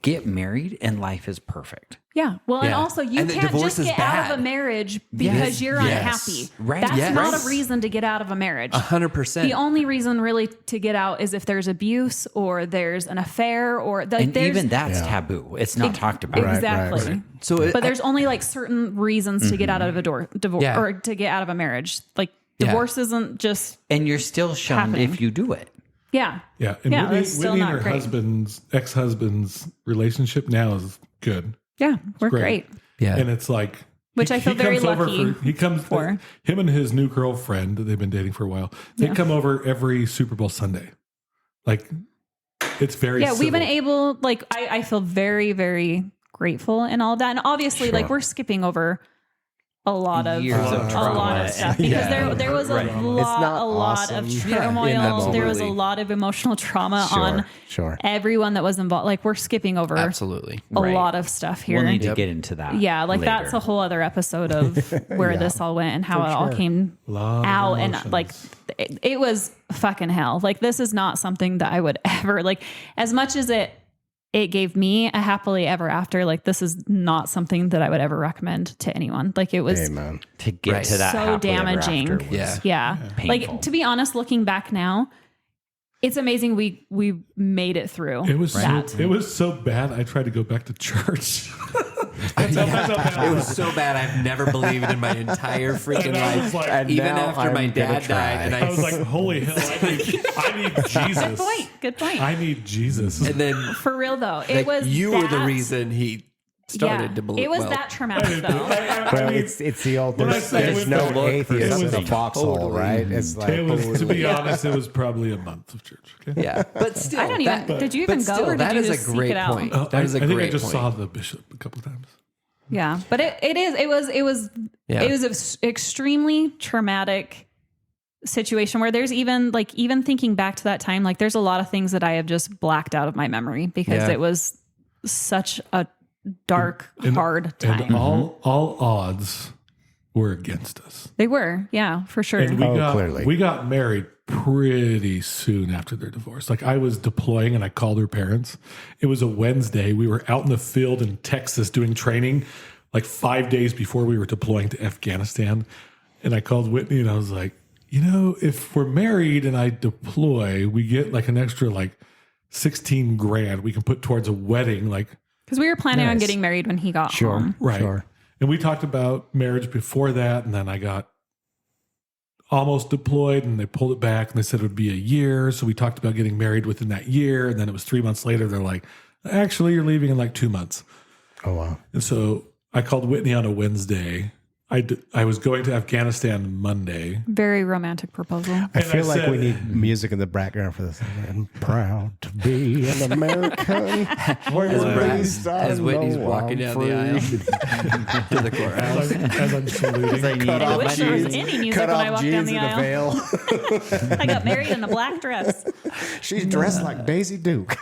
get married and life is perfect. Yeah. Well, and Yeah. also you And that can't divorce just is get out bad. of a marriage because you're unhappy. Right. That's Yes. not a reason to get out of a marriage. 100%. The only reason really to get out is if there's abuse or there's an affair or And there's even that's taboo. It's not talked about. exactly. right. So But there's only like certain reasons to get out of a divorce Yeah. or to get out of a marriage. Like Yeah. divorce isn't just And you're still shunned Happening. if you do it. yeah. Yeah. And Yeah, Whitney, that's still Whitney and not her great. ex-husband's relationship now is good. Yeah, we're great. great. yeah. And it's like, Which I feel very comes over lucky he comes for. him and his new girlfriend, they've been dating for a while. They come over every Super Bowl Sunday. Like it's very Yeah, we've been civil. able, like, I feel very, very grateful and all that. And obviously, like, we're skipping over a lot of Years of trauma. stuff because there was a lot not of awesome. turmoil. There was a Absolutely. lot of emotional trauma on Sure. everyone that was involved. Like, we're skipping over Absolutely. a lot of stuff here. We'll need to get into that. Yeah, like later. that's a whole other episode of where this all went and how it all came Lot of out. And emotions. like, it was fucking hell. Like, this is not something that I would ever, like, as much as it gave me a happily ever after, like, this is not something that I would ever recommend to anyone. Like, it was Amen. to get Right. to that so happily ever damaging. after was- Yeah. Painful. Like, to be honest, looking back now, it's amazing we made it through. It was that. so, it was so bad. I tried to go back to church. That's how bad It was so bad. I've never believed in my entire freaking And I was life. like- Even now after my I'm gonna dad try. died, and I was like, holy hell! I need Jesus. Good point. I need Jesus. and then For real though, it like, was you were the that- reason he started to believe. It was well, that traumatic though. Well, it's the old. When I There's, say there's with no the look for atheist in something, the foxhole, totally. right? It's like It was, to be honest, it was probably a month of church. Okay? Yeah, but still, I don't even. Did you even but go still, or did that you is just a great seek it out? point. I That is a think great I just point. saw the bishop a couple times. Yeah, but it was Yeah. it was an extremely traumatic situation where there's even thinking back to that time, like there's a lot of things that I have just blacked out of my memory because Yeah. it was such a dark, hard time. And all odds were against us. They were, yeah, for sure. And clearly. we got married pretty soon after their divorce. Like I was deploying and I called her parents. It was a Wednesday. We were out in the field in Texas doing training like 5 days before we were deploying to Afghanistan. And I called Whitney and I was like, if we're married and I deploy, we get like an extra like 16 grand we can put towards a wedding. Like, Because we were planning on Nice. getting married when he got Sure. home. right. Sure. And we talked about marriage before that. And then I got almost deployed and they pulled it back and they said it would be a year. So we talked about getting married within that year. And then it was 3 months later. They're like, actually, you're leaving in like 2 months. Oh wow. And so I called Whitney on a Wednesday. I was going to Afghanistan Monday. Very romantic proposal. I And feel I like said- we need music in the background for this. I'm proud to be an American. as Whitney's walking down the aisle to the courthouse. As I'm saluting. I wish there was any music when I walked down the aisle. veil. I got married in a black dress. She's dressed like Daisy Duke.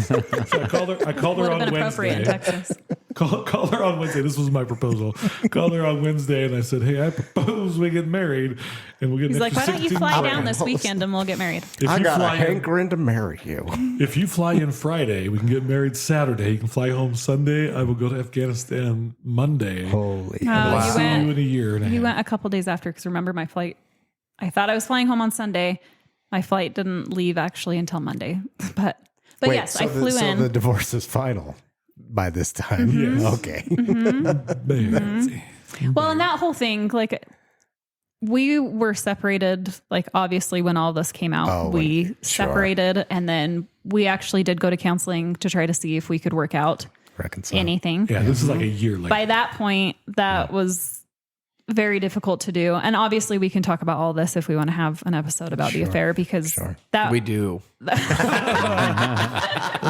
So I called her Would have on been appropriate in Wednesday. Texas. Call her on Wednesday. This was my proposal. Called her on Wednesday and I said, hey, I propose we get married and we'll get He's an like, why extra don't you 16 fly grand." down this weekend and we'll get married? If I you got a fly in- hankering to marry you. If you fly in Friday, we can get married Saturday. You can fly home Sunday. I will go to Afghanistan Monday. Holy. You See went- you in a year and a He half. went a couple days after because remember my flight. I thought I was flying home on Sunday. My flight didn't leave actually until Monday. But Wait, yes, so I flew so in. the divorce is final. by this time. Yes. Okay. Fancy. Well, and that whole thing, like we were separated, like obviously when all this came out, Oh, we sure. separated, and then we actually did go to counseling to try to see if we could work out Reconcile. anything. Yeah, this is like a year later. By that point, that was very difficult to do. And obviously we can talk about all this if we want to have an episode about the affair, because that We do. We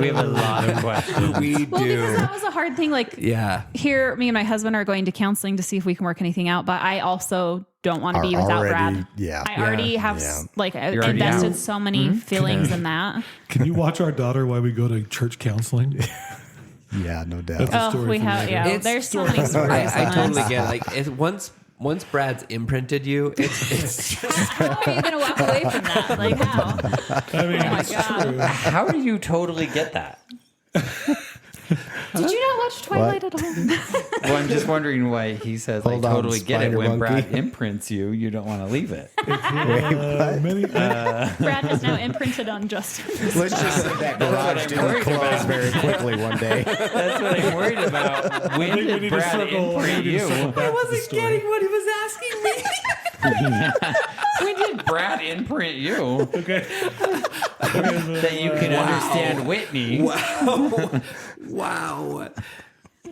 have a lot of questions. We well, do. because that was a hard thing. Like Yeah. here, me and my husband are going to counseling to see if we can work anything out, but I also don't want to be Are without already- Brad. yeah. I already have Yeah. like You're already invested out. so many feelings in that. Can you watch our daughter while we go to church counseling? Yeah, no doubt. That's a Oh, story we for have, later. yeah. It's- There's so many stories. I on totally this. get it. Like once Brad's imprinted you, it's just How are you going to walk away from that? Like how? I mean, Oh my it's God. true. How do you totally get that? Did you not watch Twilight at all? Well, I'm just wondering why he says Hold I on, totally get it. Spider When Monkey. Brad imprints you, you don't want to leave it. Brad has now imprinted on Justin. Let's just say that garage didn't worried close about. very quickly one day. That's what I'm worried about. When I think we did need to Brad circle. imprint you? what he was asking me. When did Brad imprint you? Okay. That you can understand Whitney. Wow.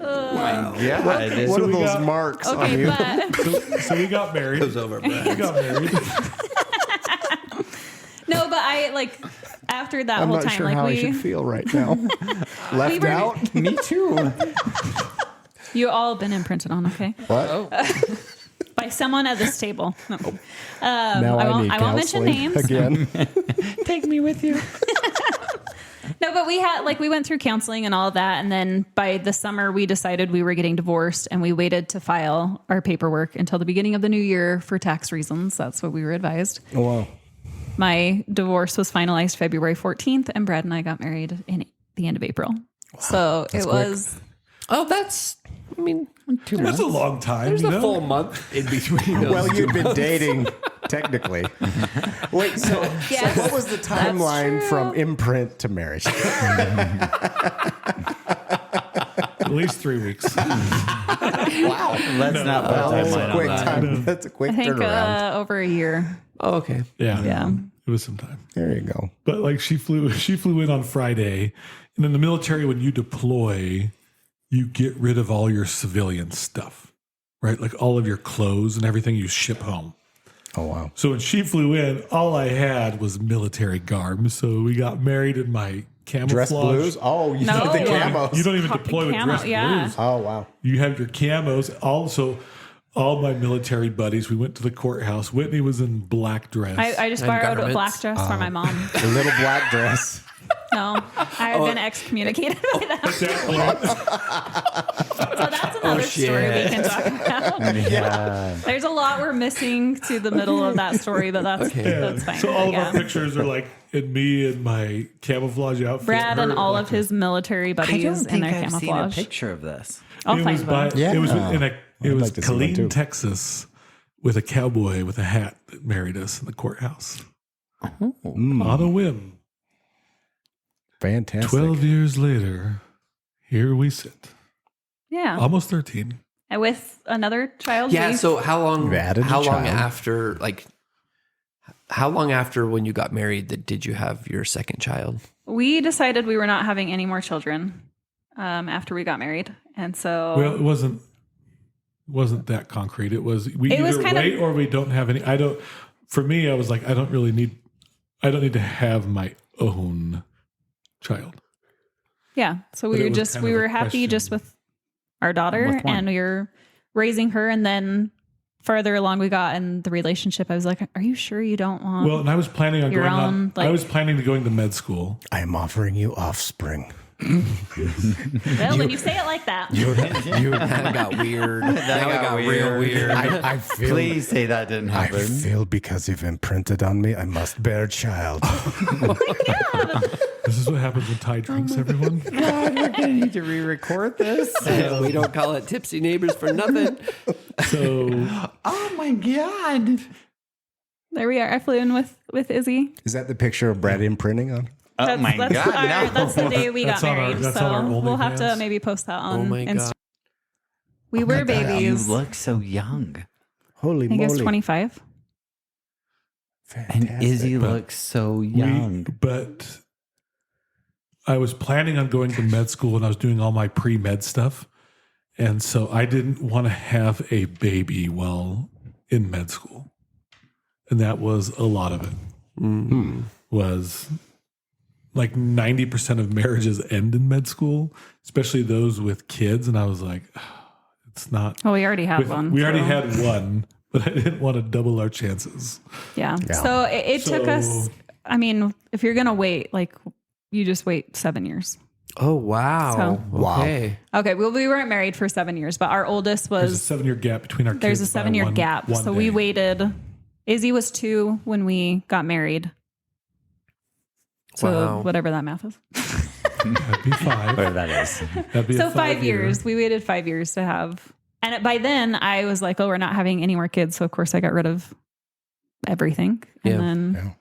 Yeah. What are we those got- marks on Okay, you? but So we got married. Over, We Brad. got married. no, but I like after that I'm whole not time, sure like how I we should feel right now. Left were- out? Me too. you all have been imprinted on, okay? What? By someone at this table. No. Now I need won't mention counseling names. again. Take me with you. No, but we went through counseling and all of that. And then by the summer, we decided we were getting divorced, and we waited to file our paperwork until the beginning of the new year for tax reasons. That's what we were advised. Oh, wow. My divorce was finalized February 14th, and Brad and I got married in the end of April. So it was, Oh, that's. I mean, 2 That's months. a long time. There's you a know? full month in between. Those Well, you'd two been months. dating, technically. Wait, so Yes, what was the timeline true. from imprint to marriage? At least 3 weeks. Let's not put a That's a timeline quick on that. time. That's a quick I think, turnaround. over a year. Oh, okay. Yeah. Yeah. It was some time. There you go. But like she flew in on Friday. And in the military, when you deploy, you get rid of all your civilian stuff, right? Like all of your clothes and everything you ship home. Oh, wow. So when she flew in, all I had was military garb. So we got married in my camouflage. Dress blues? Oh, you No. know the You camos. You don't even deploy with Camo, dress yeah. blues. Oh, wow. You have your camos. Also, all my military buddies, we went to the courthouse. Whitney was in black dress. I just And borrowed a garments. black dress for my mom. The little black dress. No, I had been excommunicated by them. At that point, So that's another story we can talk about. Yeah. There's a lot we're missing to the middle of that story, but that's fine. so all of Yeah. our pictures are like in me in my camouflage outfit. Brad and her all black of his military I buddies don't in think their I've seen a camouflage. picture of this. I'll It find was by, one. it was Yeah. in a it was like to see one, too. Killeen, Texas, with a cowboy with a hat that married us in the courthouse on a whim. Fantastic. 12 years later, here we sit. Yeah, Almost 13. and with another child. Yeah. we- So how long? You added a How long child. after? Like, how long after when you got married did you have your second child? we decided we were not having any more children after we got married, and so Well, it wasn't that concrete. It was we It was either kind of- wait or we don't have any. I don't. For me, I was like, I don't need to have my own child. yeah. So But we it was just kind we of a were happy question. just with our daughter, With one. and we were raising her, and then further along we got in the relationship. I was like, "Are you sure you don't want?" Well, and I was planning on Your going own, on. I like- was planning to going to med school. I am offering you offspring. well, when you say it like that, That got weird. That got real weird. I feel. Please say that didn't I happen. feel because you've imprinted on me, I must bear a child. This is what happens when Ty drinks. Everyone. God, we're gonna need to re-record this. We don't call it tipsy neighbors for nothing. So Oh my god! there we are. I flew in with Izzy. Is that the picture of Brad imprinting on? That's, my that's God, our- no. that's the day we got That's on our- married. that's so on our we'll have to OnlyFans. maybe post that on Oh my Insta. God. We were You babies. look so young. Holy I think it's moly. 25. And Izzy But looks so young. But I was planning on going to med school and I was doing all my pre-med stuff. And so I didn't want to have a baby while in med school. And that was a lot of it. Was like 90% of marriages end in med school, especially those with kids. And I was like, it's not. Well, we already had one. We already so- had one, but I didn't want to double our chances. Yeah. So it took us, So- I mean, if you're going to wait, like you just wait 7 years. Oh, wow. So- Okay. Okay. Well, we weren't married for 7 years, but our oldest There's a was, 7-year gap between our kids. there's a by 7-year one- gap. one So we day. waited. Izzy was 2 when we got married. So Wow. whatever that math is. That'd be 5. Whatever that is. That'd be So a 5 5-year. years. We waited 5 years to have. And by then I was like, oh, we're not having any more kids. So of course I got rid of everything. And Yeah. then,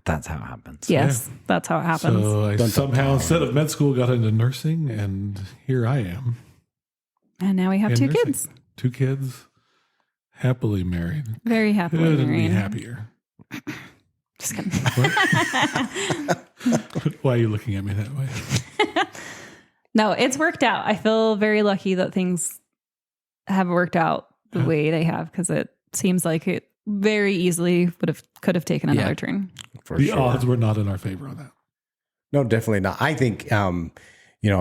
That's how it happens. yes, that's how it happens. So I somehow, instead of med school, got into nursing, and here I am. And now we have in 2 nursing. kids. 2 kids, happily married. Very happily Couldn't be married. happier. Just kidding. Why are you looking at me that way? No, it's worked out. I feel very lucky that things have worked out the way they have, because it seems like it very easily could have taken another turn. For The sure. odds were not in our favor on that. No, definitely not. I think,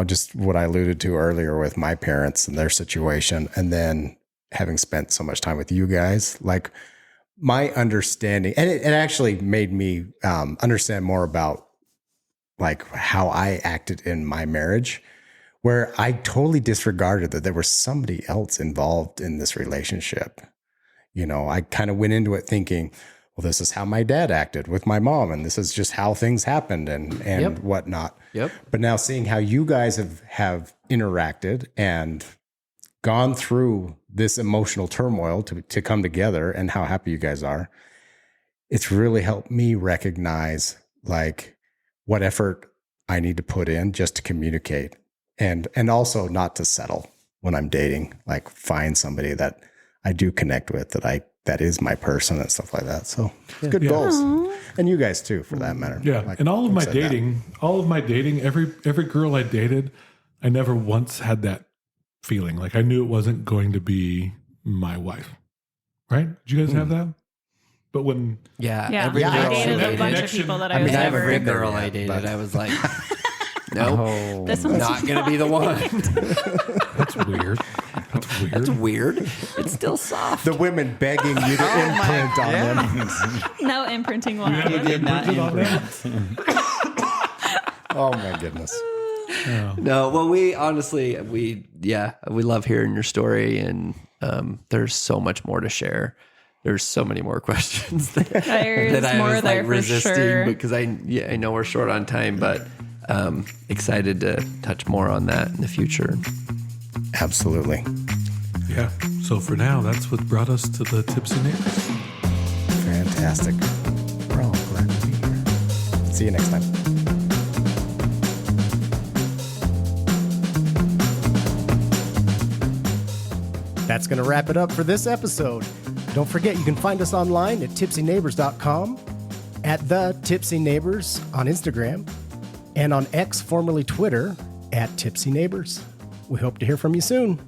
just what I alluded to earlier with my parents and their situation, and then having spent so much time with you guys, like my understanding, and it actually made me understand more about like how I acted in my marriage, where I totally disregarded that there was somebody else involved in this relationship. I kind of went into it thinking, well, this is how my dad acted with my mom, and this is just how things happened and Yep. whatnot. Yep. But now seeing how you guys have interacted and gone through this emotional turmoil to come together, and how happy you guys are, it's really helped me recognize like what effort I need to put in just to communicate, and also not to settle when I'm dating, like find somebody that I do connect with, that is my person and stuff like that. So it's good goals. And you guys too, for that matter. Yeah, Like and all of my said that. dating, every girl I dated, I never once had that feeling. Like I knew it wasn't going to be my wife. Right? Did you guys have that? But when Yeah. Yeah. Every I girl dated I a bunch of Connection- people that I I was mean, never. every girl yet, I dated, but- I was like, nope, Oh, This one's not going to be the one. that's weird. That's weird. That's weird. It's still soft. The women begging you to imprint on them. no imprinting will You happen. haven't did not imprinted on that? Oh my goodness. No, well, we honestly, we love hearing your story, and there's so much more to share. There's so many more questions that There's I more was there like for resisting sure. because I know we're short on time, but excited to touch more on that in the future. Absolutely. Yeah. So for now, that's what brought us to the Tipsy Neighbors. Fantastic. We're all glad to be here. See you next time. That's going to wrap it up for this episode. Don't forget, you can find us online at tipsyneighbors.com, at the Tipsy Neighbors on Instagram, and on X, formerly Twitter, at Tipsy Neighbors. We hope to hear from you soon.